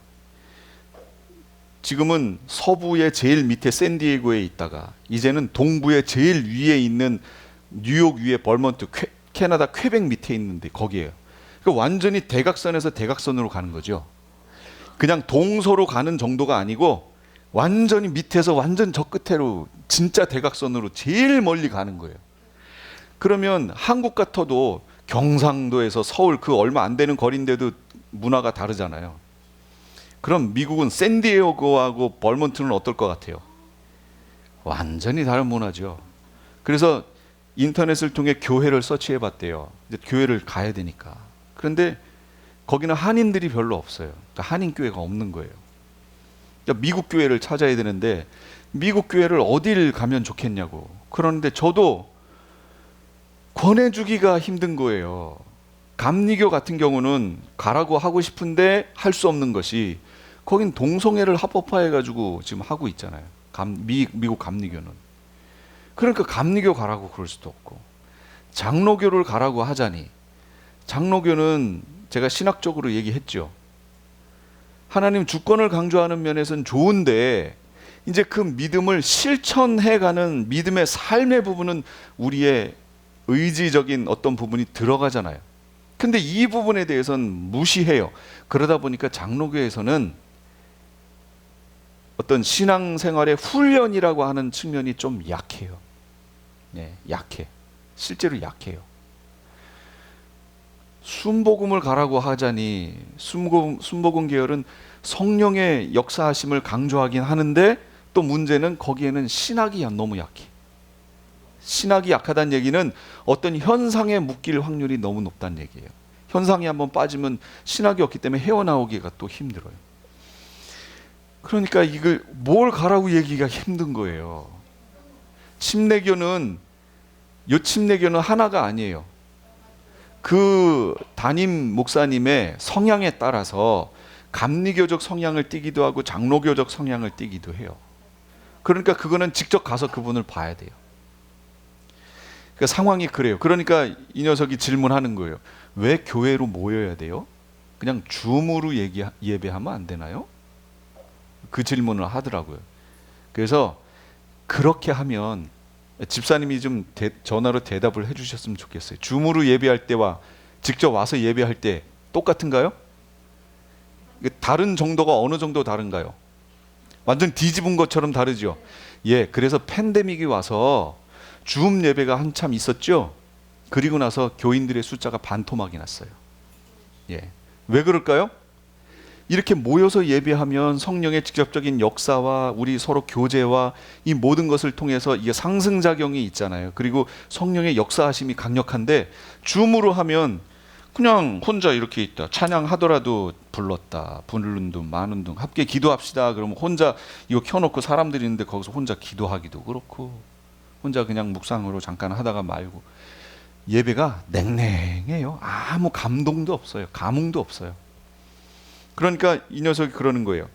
지금은 서부의 제일 밑에 샌디에고에 있다가 이제는 동부의 제일 위에 있는 뉴욕 위에 벌먼트, 캐나다 퀘벡 밑에 있는데 거기에요. 그러니까 완전히 대각선에서 대각선으로 가는 거죠. 그냥 동서로 가는 정도가 아니고 완전히 밑에서 완전 저 끝으로 진짜 대각선으로 제일 멀리 가는 거예요. 그러면 한국 같아도 경상도에서 서울 그 얼마 안 되는 거리인데도 문화가 다르잖아요. 그럼 미국은 샌디에고하고 벌몬트는 어떨 것 같아요? 완전히 다른 문화죠. 그래서 인터넷을 통해 교회를 서치해 봤대요. 이제 교회를 가야 되니까. 그런데 거기는 한인들이 별로 없어요. 그러니까 한인 교회가 없는 거예요. 그러니까 미국 교회를 찾아야 되는데 미국 교회를 어딜 가면 좋겠냐고. 그런데 저도 권해주기가 힘든 거예요. 감리교 같은 경우는 가라고 하고 싶은데 할 수 없는 것이 거긴 동성애를 합법화해가지고 지금 하고 있잖아요. 미국 감리교는. 그러니까 감리교 가라고 그럴 수도 없고 장로교를 가라고 하자니 장로교는 제가 신학적으로 얘기했죠. 하나님 주권을 강조하는 면에서는 좋은데 이제 그 믿음을 실천해가는 믿음의 삶의 부분은 우리의 의지적인 어떤 부분이 들어가잖아요. 근데 이 부분에 대해서는 무시해요. 그러다 보니까 장로교에서는 어떤 신앙생활의 훈련이라고 하는 측면이 좀 약해요. 네, 약해. 실제로 약해요. 순복음을 가라고 하자니 순복음 계열은 성령의 역사하심을 강조하긴 하는데 또 문제는 거기에는 신학이 너무 약해. 신학이 약하다는 얘기는 어떤 현상에 묶일 확률이 너무 높다는 얘기예요. 현상이 한번 빠지면 신학이 없기 때문에 헤어나오기가 또 힘들어요. 그러니까 이걸 뭘 가라고 얘기가 힘든 거예요. 침례교는 하나가 아니에요. 그 담임 목사님의 성향에 따라서 감리교적 성향을 띠기도 하고 장로교적 성향을 띠기도 해요. 그러니까 그거는 직접 가서 그분을 봐야 돼요. 그러니까 상황이 그래요. 그러니까 이 녀석이 질문하는 거예요. 왜 교회로 모여야 돼요? 그냥 줌으로 예배하면 안 되나요? 그 질문을 하더라고요. 그래서 그렇게 하면 집사님이 좀 전화로 대답을 해주셨으면 좋겠어요. 줌으로 예배할 때와 직접 와서 예배할 때 똑같은가요? 다른 정도가 어느 정도 다른가요? 완전 뒤집은 것처럼 다르죠. 예, 그래서 팬데믹이 와서 줌 예배가 한참 있었죠. 그리고 나서 교인들의 숫자가 반토막이 났어요. 예, 왜 그럴까요? 이렇게 모여서 예배하면 성령의 직접적인 역사와 우리 서로 교제와 이 모든 것을 통해서 이게 상승작용이 있잖아요. 그리고 성령의 역사하심이 강력한데 줌으로 하면 그냥 혼자 이렇게 있다. 찬양하더라도 불렀다. 부르는 둥 마는 둥 함께 기도합시다. 그러면 혼자 이거 켜놓고 사람들이 있는데 거기서 혼자 기도하기도 그렇고 혼자 그냥 묵상으로 잠깐 하다가 말고 예배가 냉랭해요. 아무 감동도 없어요. 감흥도 없어요. 그러니까 이 녀석이 그러는 거예요.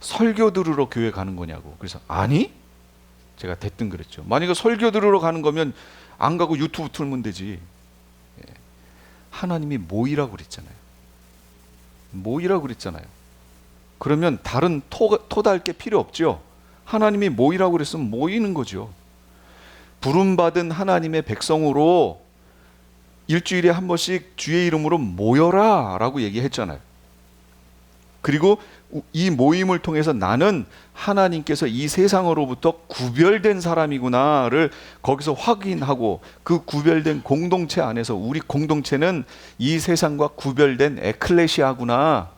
설교 들으러 교회 가는 거냐고. 그래서 아니? 제가 대뜸 그랬죠. 만약에 설교 들으러 가는 거면 안 가고 유튜브 틀면 되지. 하나님이 모이라고 그랬잖아요. 모이라고 그랬잖아요. 그러면 다른 토달 게 필요 없죠. 하나님이 모이라고 그랬으면 모이는 거죠. 부름받은 하나님의 백성으로 일주일에 한 번씩 주의 이름으로 모여라 라고 얘기했잖아요. 그리고 이 모임을 통해서 나는 하나님께서 이 세상으로부터 구별된 사람이구나를 거기서 확인하고 그 구별된 공동체 안에서 우리 공동체는 이 세상과 구별된 에클레시아구나.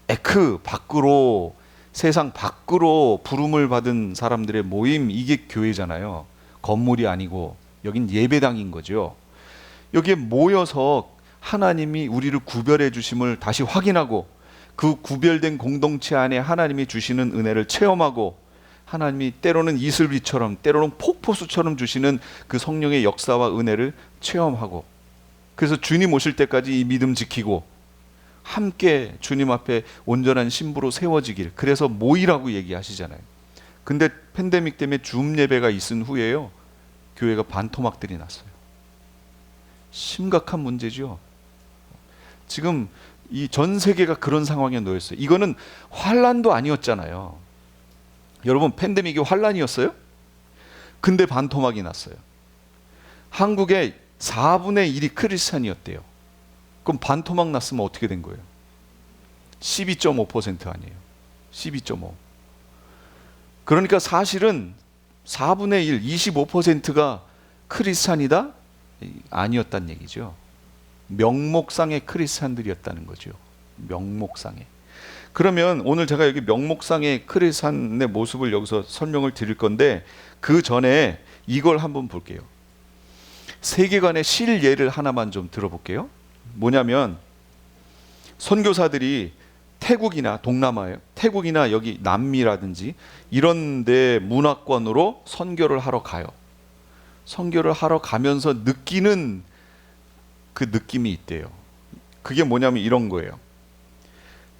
에크 밖으로 세상 밖으로 부름을 받은 사람들의 모임 이게 교회잖아요. 건물이 아니고 여긴 예배당인 거죠. 여기에 모여서 하나님이 우리를 구별해 주심을 다시 확인하고 그 구별된 공동체 안에 하나님이 주시는 은혜를 체험하고 하나님이 때로는 이슬비처럼 때로는 폭포수처럼 주시는 그 성령의 역사와 은혜를 체험하고 그래서 주님 오실 때까지 이 믿음 지키고 함께 주님 앞에 온전한 신부로 세워지길 그래서 모이라고 얘기하시잖아요. 근데 팬데믹 때문에 줌 예배가 있은 후에요. 교회가 반토막들이 났어요. 심각한 문제죠. 지금 이 전 세계가 그런 상황에 놓였어요. 이거는 환란도 아니었잖아요. 여러분 팬데믹이 환란이었어요? 근데 반토막이 났어요. 한국의 4분의 1이 크리스찬이었대요. 그럼 반토막 났으면 어떻게 된 거예요? 12.5% 아니에요. 12.5. 그러니까 사실은 4분의 1, 25%가 크리스찬이다? 아니었단 얘기죠. 명목상의 크리스찬들이었다는 거죠. 명목상의. 그러면 오늘 제가 여기 명목상의 크리스찬의 모습을 여기서 설명을 드릴 건데 그 전에 이걸 한번 볼게요. 세계관의 실예를 하나만 좀 들어볼게요. 뭐냐면 선교사들이 태국이나 동남아예요. 태국이나 여기 남미라든지 이런 데 문화권으로 선교를 하러 가요. 선교를 하러 가면서 느끼는 그 느낌이 있대요. 그게 뭐냐면 이런 거예요.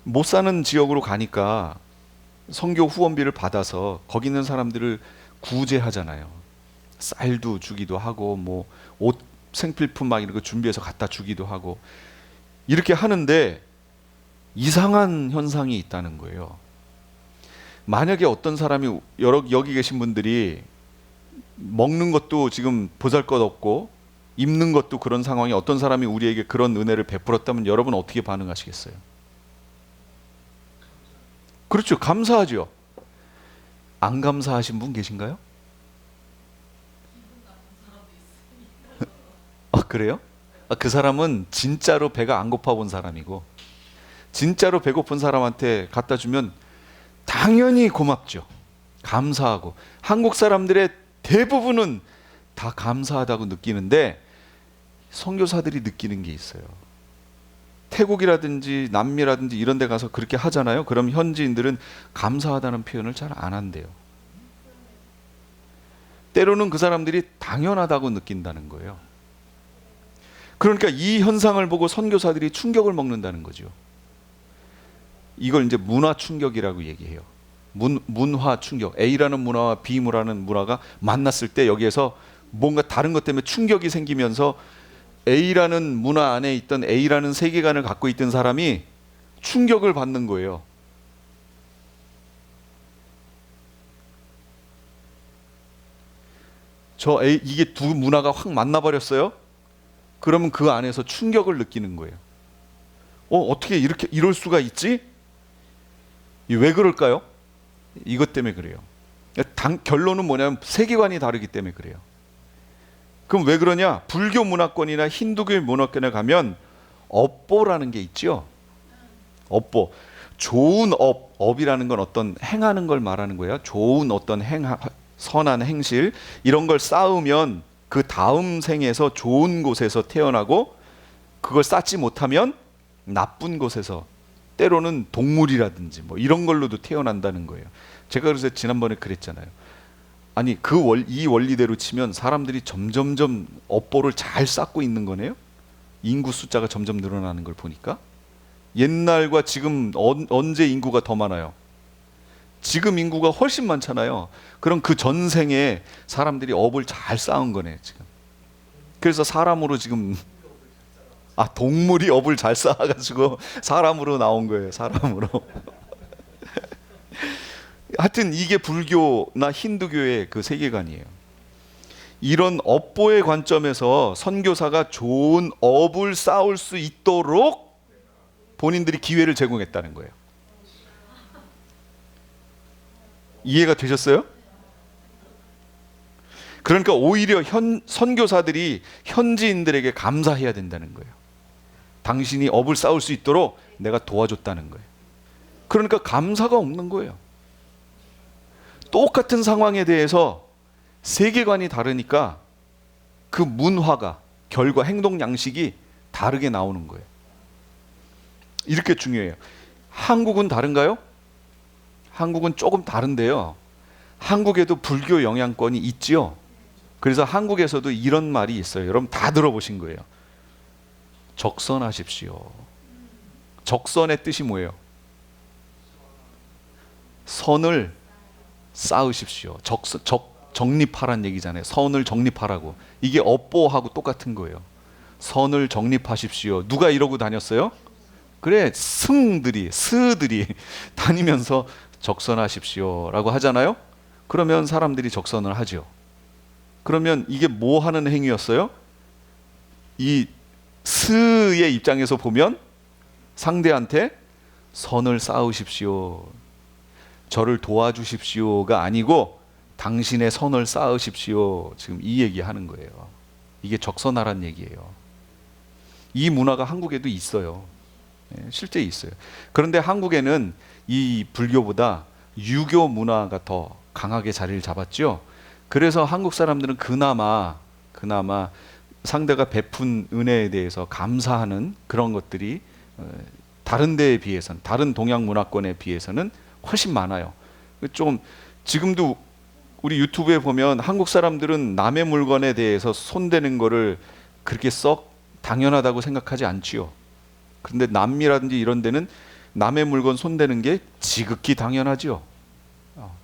못 사는 지역으로 가니까 선교 후원비를 받아서 거기 있는 사람들을 구제하잖아요. 쌀도 주기도 하고 뭐 옷 생필품 막 이런 거 준비해서 갖다 주기도 하고 이렇게 하는데 이상한 현상이 있다는 거예요. 만약에 어떤 사람이 여기 계신 분들이 먹는 것도 지금 보잘것없고 입는 것도 그런 상황에 어떤 사람이 우리에게 그런 은혜를 베풀었다면 여러분 어떻게 반응하시겠어요? 그렇죠. 감사하죠. 안 감사하신 분 계신가요? 아, 그래요? 그 사람은 진짜로 배가 안 고파 본 사람이고 진짜로 배고픈 사람한테 갖다 주면 당연히 고맙죠. 감사하고 한국 사람들의 대부분은 다 감사하다고 느끼는데 선교사들이 느끼는 게 있어요. 태국이라든지 남미라든지 이런 데 가서 그렇게 하잖아요. 그럼 현지인들은 감사하다는 표현을 잘 안 한대요. 때로는 그 사람들이 당연하다고 느낀다는 거예요. 그러니까 이 현상을 보고 선교사들이 충격을 먹는다는 거죠. 이걸 이제 문화 충격이라고 얘기해요. 문화 충격. A라는 문화와 B라는 문화가 만났을 때 여기에서 뭔가 다른 것 때문에 충격이 생기면서 A라는 문화 안에 있던 A라는 세계관을 갖고 있던 사람이 충격을 받는 거예요. 이게 두 문화가 확 만나버렸어요? 그러면 그 안에서 충격을 느끼는 거예요. 어떻게 이럴 수가 있지? 왜 그럴까요? 이것 때문에 그래요. 결론은 뭐냐면 세계관이 다르기 때문에 그래요. 그럼 왜 그러냐? 불교 문화권이나 힌두교 문화권에 가면 업보라는 게 있죠. 업보. 좋은 업이라는 건 어떤 행하는 걸 말하는 거예요. 좋은 어떤 선한 행실 이런 걸 쌓으면 그 다음 생에서 좋은 곳에서 태어나고, 그걸 쌓지 못하면 나쁜 곳에서, 때로는 동물이라든지 뭐 이런 걸로도 태어난다는 거예요. 제가 그래서 지난번에 그랬잖아요. 아니 이 원리대로 치면 사람들이 점점점 업보를 잘 쌓고 있는 거네요. 인구 숫자가 점점 늘어나는 걸 보니까. 옛날과 지금 언제 인구가 더 많아요? 지금 인구가 훨씬 많잖아요. 그럼 그 전생에 사람들이 업을 잘 쌓은 거네 지금. 그래서 사람으로 지금 동물이 업을 잘 쌓아가지고 사람으로 나온 거예요. 사람으로. 하여튼 이게 불교나 힌두교의 그 세계관이에요. 이런 업보의 관점에서 선교사가 좋은 업을 쌓을 수 있도록 본인들이 기회를 제공했다는 거예요. 이해가 되셨어요? 그러니까 오히려 선교사들이 현지인들에게 감사해야 된다는 거예요. 당신이 업을 쌓을 수 있도록 내가 도와줬다는 거예요. 그러니까 감사가 없는 거예요. 똑같은 상황에 대해서 세계관이 다르니까 그 문화가, 결과, 행동 양식이 다르게 나오는 거예요. 이렇게 중요해요. 한국은 다른가요? 한국은 조금 다른데요. 한국에도 불교 영향권이 있지요. 그래서 한국에서도 이런 말이 있어요. 여러분 다 들어보신 거예요. 적선하십시오. 적선의 뜻이 뭐예요? 선을 쌓으십시오. 정립하란 얘기잖아요. 선을 정립하라고. 이게 업보하고 똑같은 거예요. 선을 정립하십시오. 누가 이러고 다녔어요? 그래, 스들이 다니면서 적선하십시오라고 하잖아요. 그러면 사람들이 적선을 하죠. 그러면 이게 뭐 하는 행위였어요? 이 스의 입장에서 보면 상대한테 선을 쌓으십시오, 저를 도와주십시오가 아니고 당신의 선을 쌓으십시오. 지금 이 얘기하는 거예요. 이게 적선하란 얘기예요. 이 문화가 한국에도 있어요. 실제 있어요. 그런데 한국에는 이 불교보다 유교 문화가 더 강하게 자리를 잡았죠. 그래서 한국 사람들은 그나마 상대가 베푼 은혜에 대해서 감사하는 그런 것들이 다른 데에 비해서는, 다른 동양 문화권에 비해서는 훨씬 많아요. 좀 지금도 우리 유튜브에 보면 한국 사람들은 남의 물건에 대해서 손대는 거를 그렇게 썩 당연하다고 생각하지 않지요. 그런데 남미라든지 이런 데는 남의 물건 손대는 게 지극히 당연하지요.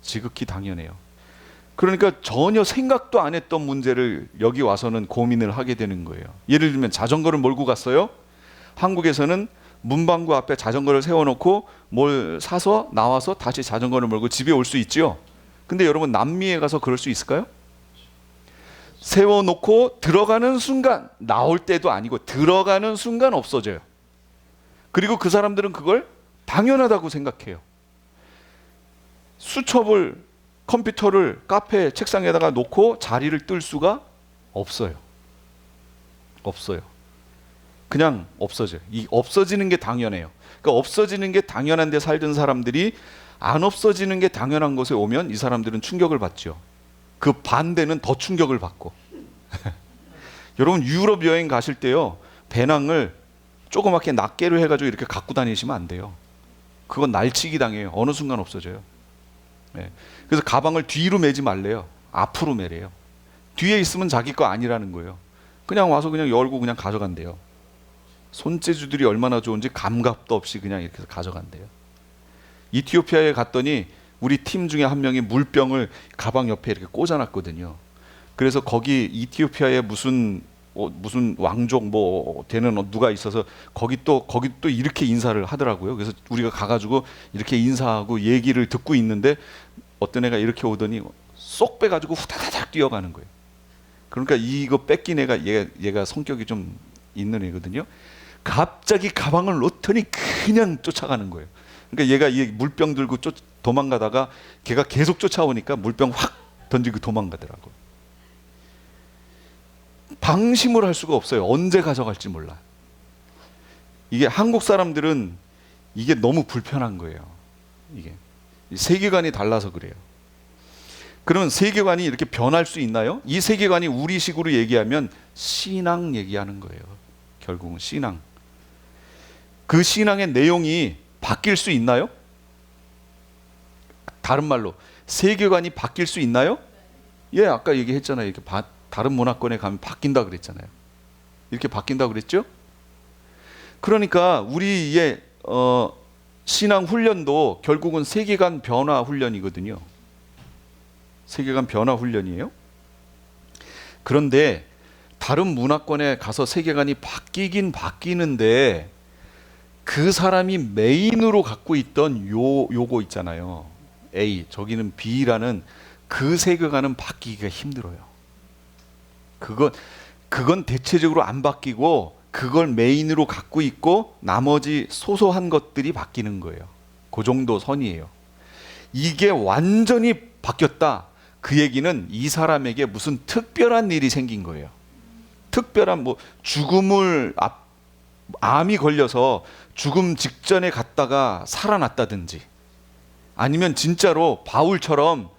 지극히 당연해요. 그러니까 전혀 생각도 안 했던 문제를 여기 와서는 고민을 하게 되는 거예요. 예를 들면 자전거를 몰고 갔어요. 한국에서는 문방구 앞에 자전거를 세워놓고 뭘 사서 나와서 다시 자전거를 몰고 집에 올 수 있죠. 근데 여러분 남미에 가서 그럴 수 있을까요? 세워놓고 들어가는 순간, 나올 때도 아니고 들어가는 순간 없어져요. 그리고 그 사람들은 그걸 당연하다고 생각해요. 수첩을, 컴퓨터를 카페 책상에다가 놓고 자리를 뜰 수가 없어요. 그냥 없어져요. 이 없어지는 게 당연해요. 그러니까 없어지는 게 당연한데 살던 사람들이 안 없어지는 게 당연한 곳에 오면 이 사람들은 충격을 받죠. 그 반대는 더 충격을 받고. 여러분 유럽 여행 가실 때요, 배낭을 조그맣게 낱개로 해가지고 이렇게 갖고 다니시면 안 돼요. 그건 날치기 당해요. 어느 순간 없어져요. 그래서 가방을 뒤로 매지 말래요. 앞으로 매래요. 뒤에 있으면 자기 거 아니라는 거예요. 그냥 와서 그냥 열고 그냥 가져간대요. 손재주들이 얼마나 좋은지 감각도 없이 그냥 이렇게 가져간대요. 이티오피아에 갔더니 우리 팀 중에 한 명이 물병을 가방 옆에 이렇게 꽂아놨거든요. 그래서 거기 이티오피아에 무슨 왕족 뭐 되는 누가 있어서 거기 또 이렇게 인사를 하더라고요. 그래서 우리가 가가지고 이렇게 인사하고 얘기를 듣고 있는데 어떤 애가 이렇게 오더니 쏙 빼가지고 후다다닥 뛰어가는 거예요. 그러니까 이거 뺏긴 애가 얘가 성격이 좀 있는 애거든요. 갑자기 가방을 놓더니 그냥 쫓아가는 거예요. 그러니까 얘가 이 물병 들고 도망가다가 걔가 계속 쫓아오니까 물병 확 던지고 도망가더라고요. 방심을 할 수가 없어요. 언제 가져갈지 몰라요. 이게 한국 사람들은 이게 너무 불편한 거예요. 이게 세계관이 달라서 그래요. 그러면 세계관이 이렇게 변할 수 있나요? 이 세계관이 우리식으로 얘기하면 신앙 얘기하는 거예요. 결국은 신앙. 그 신앙의 내용이 바뀔 수 있나요? 다른 말로 세계관이 바뀔 수 있나요? 예, 아까 얘기했잖아요. 이렇게 다른 문화권에 가면 바뀐다 그랬잖아요. 이렇게 바뀐다 그랬죠? 그러니까 우리의 신앙 훈련도 결국은 세계관 변화 훈련이거든요. 세계관 변화 훈련이에요. 그런데 다른 문화권에 가서 세계관이 바뀌긴 바뀌는데 그 사람이 메인으로 갖고 있던 요거 있잖아요. A, 저기는 B라는 그 세계관은 바뀌기가 힘들어요. 그건 대체적으로 안 바뀌고 그걸 메인으로 갖고 있고 나머지 소소한 것들이 바뀌는 거예요. 그 정도 선이에요. 이게 완전히 바뀌었다. 그 얘기는 이 사람에게 무슨 특별한 일이 생긴 거예요. 특별한 죽음을 암이 걸려서 죽음 직전에 갔다가 살아났다든지 아니면 진짜로 바울처럼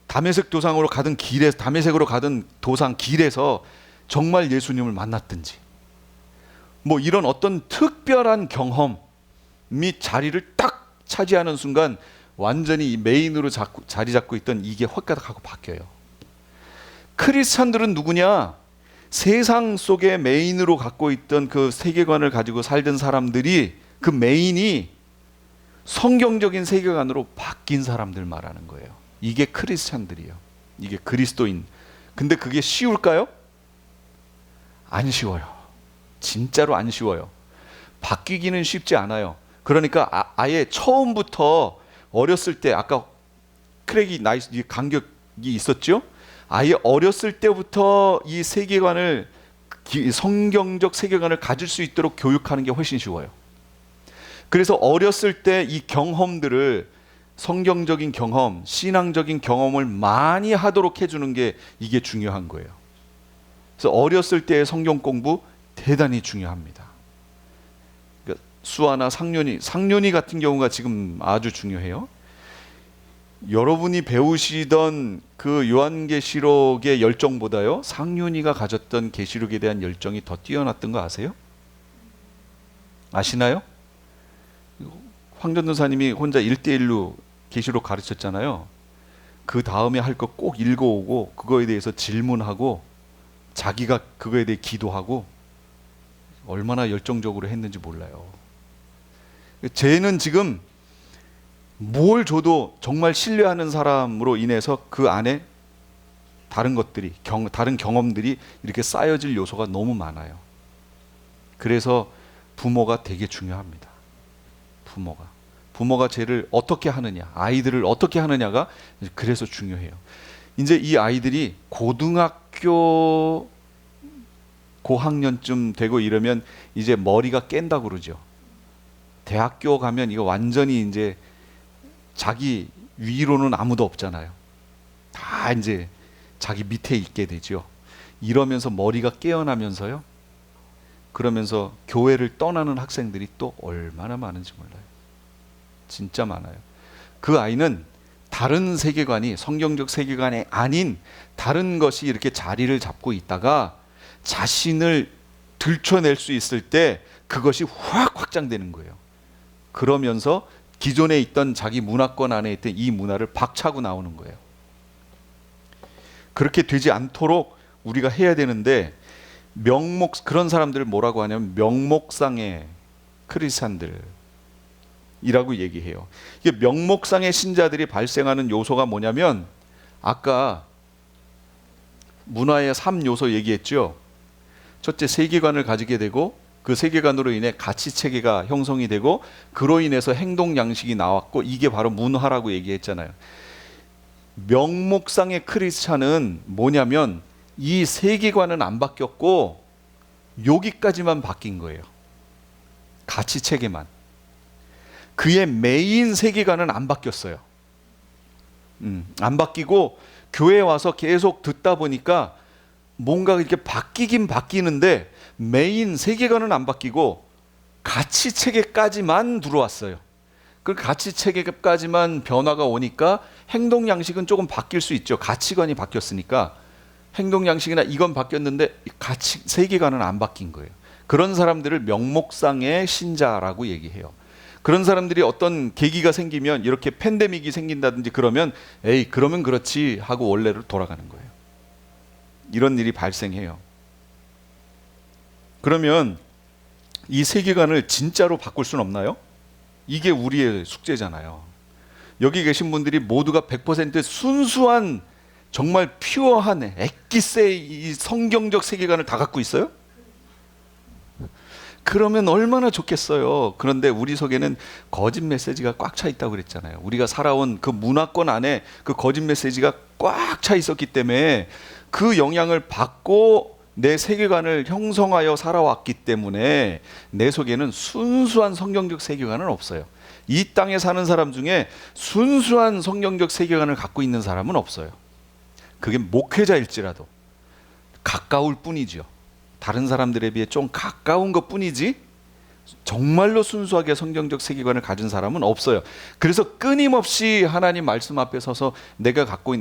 다메섹 도상으로 가던 길에서 다메섹으로 가던 도상 길에서 정말 예수님을 만났든지 이런 어떤 특별한 경험이 자리를 딱 차지하는 순간 완전히 이 메인으로 자리 잡고 있던 이게 헛가닥하고 바뀌어요. 크리스찬들은 누구냐? 세상 속에 메인으로 갖고 있던 그 세계관을 가지고 살던 사람들이 그 메인이 성경적인 세계관으로 바뀐 사람들 말하는 거예요. 이게 크리스찬들이에요. 이게 그리스도인. 근데 그게 쉬울까요? 안 쉬워요. 진짜로 안 쉬워요. 바뀌기는 쉽지 않아요. 그러니까 아예 처음부터 어렸을 때 아까 크랙이 나이스 간격이 있었죠? 아예 어렸을 때부터 이 세계관을 성경적 세계관을 가질 수 있도록 교육하는 게 훨씬 쉬워요. 그래서 어렸을 때 이 경험들을 성경적인 경험, 신앙적인 경험을 많이 하도록 해주는 게 이게 중요한 거예요. 그래서 어렸을 때의 성경 공부 대단히 중요합니다. 그러니까 수아나 상륜이 같은 경우가 지금 아주 중요해요. 여러분이 배우시던 그 요한계시록의 열정보다요 상륜이가 가졌던 계시록에 대한 열정이 더 뛰어났던 거 아세요? 아시나요? 황전도사님이 혼자 1대1로 계시록 가르쳤잖아요. 그 다음에 할 거 꼭 읽어오고 그거에 대해서 질문하고 자기가 그거에 대해 기도하고 얼마나 열정적으로 했는지 몰라요. 쟤는 지금 뭘 줘도 정말 신뢰하는 사람으로 인해서 그 안에 다른 것들이 다른 경험들이 이렇게 쌓여질 요소가 너무 많아요. 그래서 부모가 되게 중요합니다. 부모가 쟤를 어떻게 하느냐, 아이들을 어떻게 하느냐가 그래서 중요해요. 이제 이 아이들이 고등학교 고학년쯤 되고 이러면 이제 머리가 깬다고 그러죠. 대학교 가면 이거 완전히 이제 자기 위로는 아무도 없잖아요. 다 이제 자기 밑에 있게 되죠. 이러면서 머리가 깨어나면서요. 그러면서 교회를 떠나는 학생들이 또 얼마나 많은지 몰라요. 진짜 많아요. 그 아이는 다른 세계관이 성경적 세계관이 아닌 다른 것이 이렇게 자리를 잡고 있다가 자신을 들춰낼 수 있을 때 그것이 확 확장되는 거예요. 그러면서 기존에 있던 자기 문화권 안에 있던 이 문화를 박차고 나오는 거예요. 그렇게 되지 않도록 우리가 해야 되는데 그런 사람들을 뭐라고 하냐면 명목상의 크리스찬들이라고 얘기해요. 이게 명목상의 신자들이 발생하는 요소가 뭐냐면 아까 문화의 3요소 얘기했죠. 첫째, 세계관을 가지게 되고 그 세계관으로 인해 가치체계가 형성이 되고 그로 인해서 행동 양식이 나왔고 이게 바로 문화라고 얘기했잖아요. 명목상의 크리스찬은 뭐냐면 이 세계관은 안 바뀌었고 여기까지만 바뀐 거예요. 가치체계만. 그의 메인 세계관은 안 바뀌었어요. 안 바뀌고 교회에 와서 계속 듣다 보니까 뭔가 이렇게 바뀌긴 바뀌는데 메인 세계관은 안 바뀌고 가치 체계까지만 들어왔어요. 그 가치 체계까지만 변화가 오니까 행동 양식은 조금 바뀔 수 있죠. 가치관이 바뀌었으니까 행동 양식이나 이건 바뀌었는데 가치 세계관은 안 바뀐 거예요. 그런 사람들을 명목상의 신자라고 얘기해요. 그런 사람들이 어떤 계기가 생기면 이렇게 팬데믹이 생긴다든지 그러면 에이 그러면 그렇지 하고 원래로 돌아가는 거예요. 이런 일이 발생해요. 그러면 이 세계관을 진짜로 바꿀 수는 없나요? 이게 우리의 숙제잖아요. 여기 계신 분들이 모두가 100% 순수한 정말 퓨어한 엑기스의 이 성경적 세계관을 다 갖고 있어요? 그러면 얼마나 좋겠어요. 그런데 우리 속에는 거짓 메시지가 꽉 차 있다고 그랬잖아요. 우리가 살아온 그 문화권 안에 그 거짓 메시지가 꽉 차 있었기 때문에 그 영향을 받고 내 세계관을 형성하여 살아왔기 때문에 내 속에는 순수한 성경적 세계관은 없어요. 이 땅에 사는 사람 중에 순수한 성경적 세계관을 갖고 있는 사람은 없어요. 그게 목회자일지라도 가까울 뿐이죠. 다른 사람들에 비해 좀 가까운 것 뿐이지 정말로 순수하게 성경적 세계관을 가진 사람은 없어요. 그래서 끊임없이 하나님 말씀 앞에 서서 내가 갖고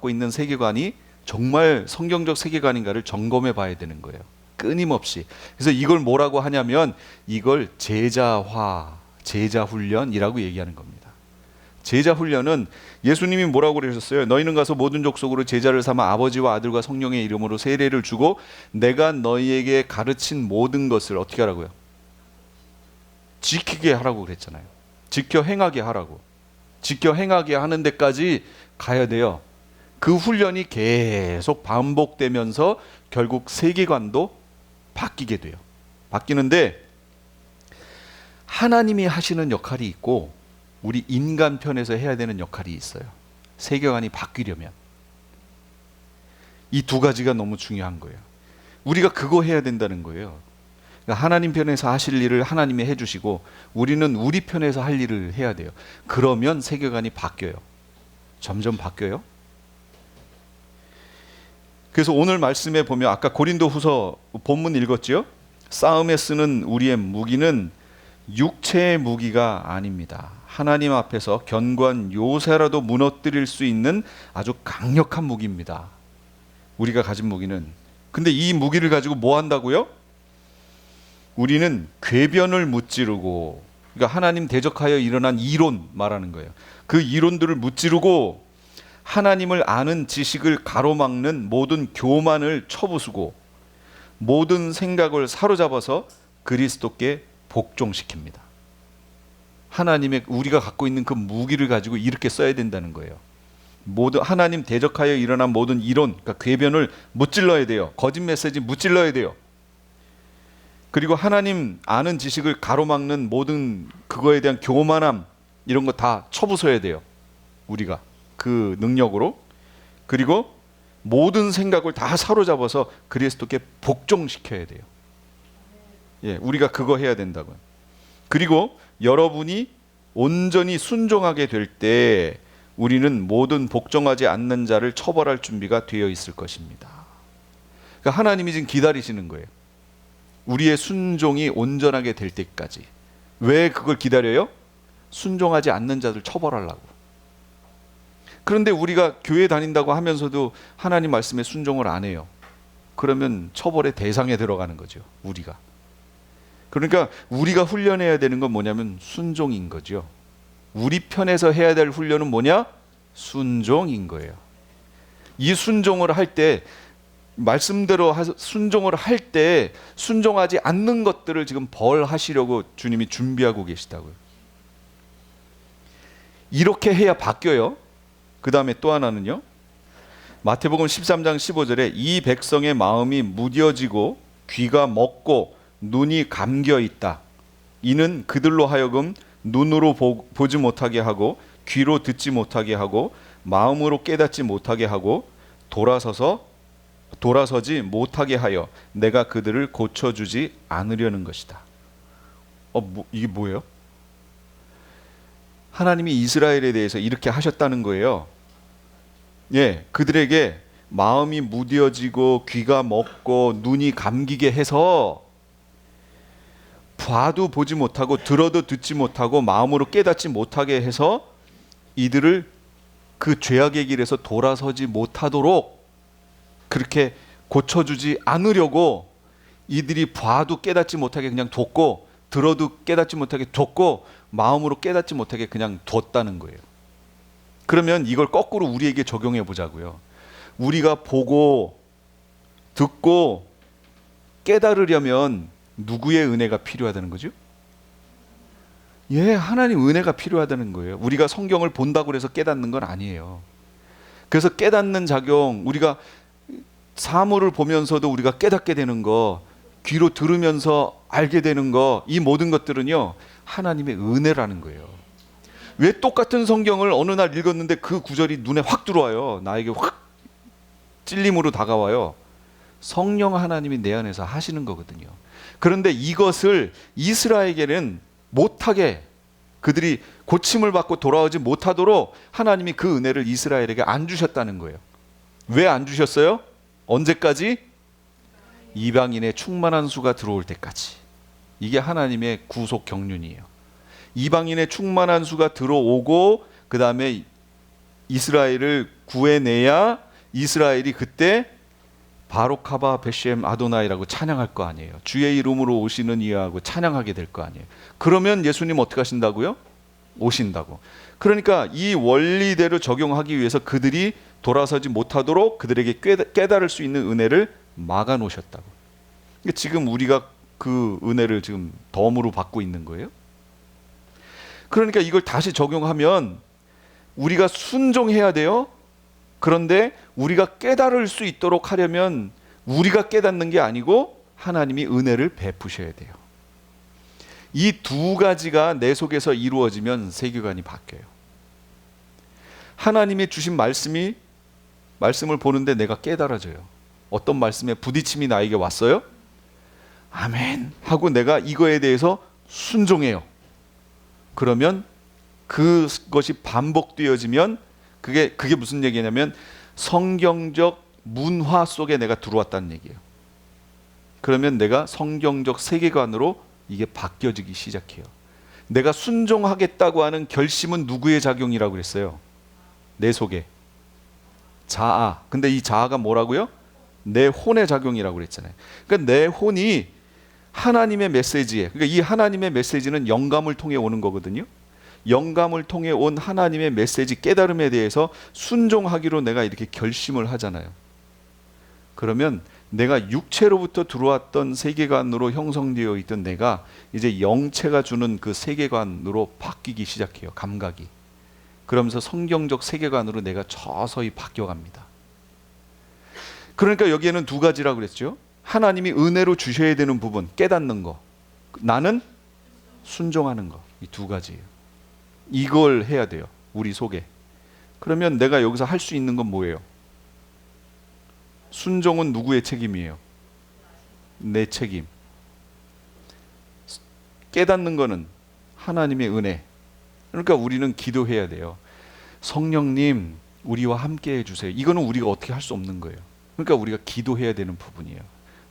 있는 세계관이 정말 성경적 세계관인가를 점검해 봐야 되는 거예요. 끊임없이. 그래서 이걸 뭐라고 하냐면 이걸 제자 훈련이라고 얘기하는 겁니다. 제자 훈련은 예수님이 뭐라고 그러셨어요? 너희는 가서 모든 족속으로 제자를 삼아 아버지와 아들과 성령의 이름으로 세례를 주고 내가 너희에게 가르친 모든 것을 어떻게 하라고요? 지키게 하라고 그랬잖아요. 지켜 행하게 하라고. 지켜 행하게 하는 데까지 가야 돼요. 그 훈련이 계속 반복되면서 결국 세계관도 바뀌게 돼요. 바뀌는데 하나님이 하시는 역할이 있고 우리 인간 편에서 해야 되는 역할이 있어요. 세계관이 바뀌려면 이 두 가지가 너무 중요한 거예요. 우리가 그거 해야 된다는 거예요. 그러니까 하나님 편에서 하실 일을 하나님이 해주시고 우리는 우리 편에서 할 일을 해야 돼요. 그러면 세계관이 바뀌어요. 점점 바뀌어요. 그래서 오늘 말씀에 보면 아까 고린도후서 본문 읽었죠? 싸움에 쓰는 우리의 무기는 육체의 무기가 아닙니다. 하나님 앞에서 견고한 요새라도 무너뜨릴 수 있는 아주 강력한 무기입니다. 우리가 가진 무기는. 근데 이 무기를 가지고 뭐 한다고요? 우리는 궤변을 무찌르고, 그러니까 하나님 대적하여 일어난 이론 말하는 거예요. 그 이론들을 무찌르고 하나님을 아는 지식을 가로막는 모든 교만을 쳐부수고 모든 생각을 사로잡아서 그리스도께 복종시킵니다. 하나님의 우리가 갖고 있는 그 무기를 가지고 이렇게 써야 된다는 거예요. 모든 하나님 대적하여 일어난 모든 이론, 그러니까 궤변을 무찔러야 돼요. 거짓 메시지 무찔러야 돼요. 그리고 하나님 아는 지식을 가로막는 모든 그거에 대한 교만함 이런 거 다 쳐부숴야 돼요. 우리가 그 능력으로. 그리고 모든 생각을 다 사로잡아서 그리스도께 복종시켜야 돼요. 예, 우리가 그거 해야 된다고요. 그리고 여러분이 온전히 순종하게 될 때 우리는 모든 복종하지 않는 자를 처벌할 준비가 되어 있을 것입니다. 그러니까 하나님이 지금 기다리시는 거예요. 우리의 순종이 온전하게 될 때까지. 왜 그걸 기다려요? 순종하지 않는 자들 처벌하려고. 그런데 우리가 교회 다닌다고 하면서도 하나님 말씀에 순종을 안 해요. 그러면 처벌의 대상에 들어가는 거죠. 우리가. 그러니까 우리가 훈련해야 되는 건 뭐냐면 순종인 거죠. 우리 편에서 해야 될 훈련은 뭐냐? 순종인 거예요. 이 순종을 할 때 말씀대로 순종을 할 때 순종하지 않는 것들을 지금 벌하시려고 주님이 준비하고 계시다고요. 이렇게 해야 바뀌어요. 그 다음에 또 하나는요. 마태복음 13장 15절에 이 백성의 마음이 무뎌지고 귀가 먹고 눈이 감겨 있다. 이는 그들로 하여금 눈으로 보지 못하게 하고 귀로 듣지 못하게 하고 마음으로 깨닫지 못하게 하고 돌아서지 못하게 하여 내가 그들을 고쳐주지 않으려는 것이다. 이게 뭐예요? 하나님이 이스라엘에 대해서 이렇게 하셨다는 거예요. 예, 그들에게 마음이 무뎌지고 귀가 먹고 눈이 감기게 해서 봐도 보지 못하고 들어도 듣지 못하고 마음으로 깨닫지 못하게 해서 이들을 그 죄악의 길에서 돌아서지 못하도록 그렇게 고쳐주지 않으려고 이들이 봐도 깨닫지 못하게 그냥 뒀고 들어도 깨닫지 못하게 뒀고 마음으로 깨닫지 못하게 그냥 뒀다는 거예요. 그러면 이걸 거꾸로 우리에게 적용해 보자고요. 우리가 보고 듣고 깨달으려면 누구의 은혜가 필요하다는 거죠? 예, 하나님 은혜가 필요하다는 거예요. 우리가 성경을 본다고 해서 깨닫는 건 아니에요. 그래서 깨닫는 작용, 우리가 사물을 보면서도 우리가 깨닫게 되는 거, 귀로 들으면서 알게 되는 거, 이 모든 것들은요 하나님의 은혜라는 거예요. 왜 똑같은 성경을 어느 날 읽었는데 그 구절이 눈에 확 들어와요? 나에게 확 찔림으로 다가와요. 성령 하나님이 내 안에서 하시는 거거든요. 그런데 이것을 이스라엘에게는 못하게, 그들이 고침을 받고 돌아오지 못하도록 하나님이 그 은혜를 이스라엘에게 안 주셨다는 거예요. 왜 안 주셨어요? 언제까지? 이방인의 충만한 수가 들어올 때까지. 이게 하나님의 구속 경륜이에요. 이방인의 충만한 수가 들어오고 그 다음에 이스라엘을 구해내야 이스라엘이 그때 바로카바 베셈 아도나이라고 찬양할 거 아니에요. 주의 이름으로 오시는 이하고 찬양하게 될 거 아니에요. 그러면 예수님 어떻게 하신다고요? 오신다고. 그러니까 이 원리대로 적용하기 위해서 그들이 돌아서지 못하도록 그들에게 깨달을 수 있는 은혜를 막아 놓으셨다고. 지금 우리가 그 은혜를 지금 덤으로 받고 있는 거예요. 그러니까 이걸 다시 적용하면 우리가 순종해야 돼요. 그런데 우리가 깨달을 수 있도록 하려면 우리가 깨닫는 게 아니고 하나님이 은혜를 베푸셔야 돼요. 이 두 가지가 내 속에서 이루어지면 세계관이 바뀌어요. 하나님이 주신 말씀을 보는데 내가 깨달아져요. 어떤 말씀에 부딪힘이 나에게 왔어요? 아멘 하고 내가 이거에 대해서 순종해요. 그러면 그것이 반복되어지면 그게 무슨 얘기냐면 성경적 문화 속에 내가 들어왔다는 얘기예요. 그러면 내가 성경적 세계관으로 이게 바뀌어지기 시작해요. 내가 순종하겠다고 하는 결심은 누구의 작용이라고 그랬어요? 내 속에 자아. 근데 이 자아가 뭐라고요? 내 혼의 작용이라고 그랬잖아요. 그러니까 내 혼이 하나님의 메시지에, 그러니까 이 하나님의 메시지는 영감을 통해 오는 거거든요. 영감을 통해 온 하나님의 메시지 깨달음에 대해서 순종하기로 내가 이렇게 결심을 하잖아요. 그러면 내가 육체로부터 들어왔던 세계관으로 형성되어 있던 내가 이제 영체가 주는 그 세계관으로 바뀌기 시작해요. 감각이. 그러면서 성경적 세계관으로 내가 서서히 바뀌어갑니다. 그러니까 여기에는 두 가지라고 그랬죠. 하나님이 은혜로 주셔야 되는 부분, 깨닫는 거. 나는 순종하는 거. 이 두 가지예요. 이걸 해야 돼요. 우리 속에. 그러면 내가 여기서 할 수 있는 건 뭐예요? 순종은 누구의 책임이에요? 내 책임. 깨닫는 거는 하나님의 은혜. 그러니까 우리는 기도해야 돼요. 성령님, 우리와 함께 해주세요. 이거는 우리가 어떻게 할 수 없는 거예요. 그러니까 우리가 기도해야 되는 부분이에요.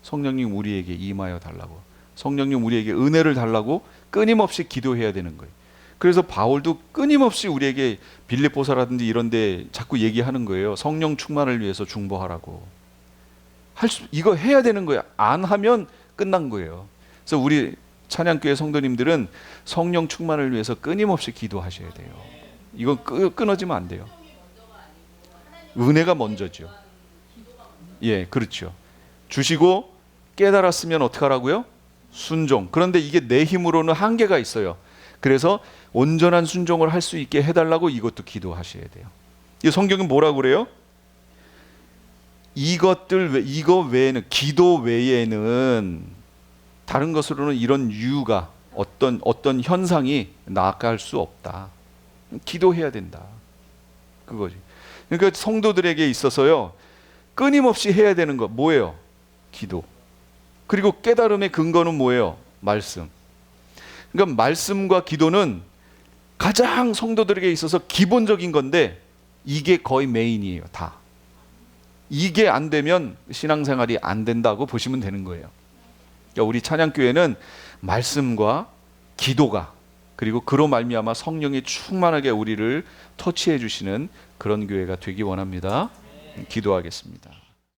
성령님 우리에게 임하여 달라고. 성령님 우리에게 은혜를 달라고 끊임없이 기도해야 되는 거예요. 그래서 바울도 끊임없이 우리에게 빌립보서라든지 이런 데 자꾸 얘기하는 거예요. 성령 충만을 위해서 중보하라고. 이거 해야 되는 거예요. 안 하면 끝난 거예요. 그래서 우리 찬양교회 성도님들은 성령 충만을 위해서 끊임없이 기도하셔야 돼요. 이건 끊어지면 안 돼요. 은혜가 먼저죠. 예, 그렇죠. 주시고 깨달았으면 어떻게 하라고요? 순종. 그런데 이게 내 힘으로는 한계가 있어요. 그래서 온전한 순종을 할 수 있게 해달라고 이것도 기도하셔야 돼요. 이 성경은 뭐라고 그래요? 이거 외에는, 기도 외에는 다른 것으로는 이런 이유가 어떤 현상이 나아갈 수 없다. 기도해야 된다. 그거지. 그러니까 성도들에게 있어서요, 끊임없이 해야 되는 거 뭐예요? 기도. 그리고 깨달음의 근거는 뭐예요? 말씀. 그러니까 말씀과 기도는 가장 성도들에게 있어서 기본적인 건데 이게 거의 메인이에요. 다. 이게 안 되면 신앙생활이 안 된다고 보시면 되는 거예요. 그러니까 우리 찬양교회는 말씀과 기도가, 그리고 그로 말미암아 성령이 충만하게 우리를 터치해 주시는 그런 교회가 되기 원합니다. 기도하겠습니다.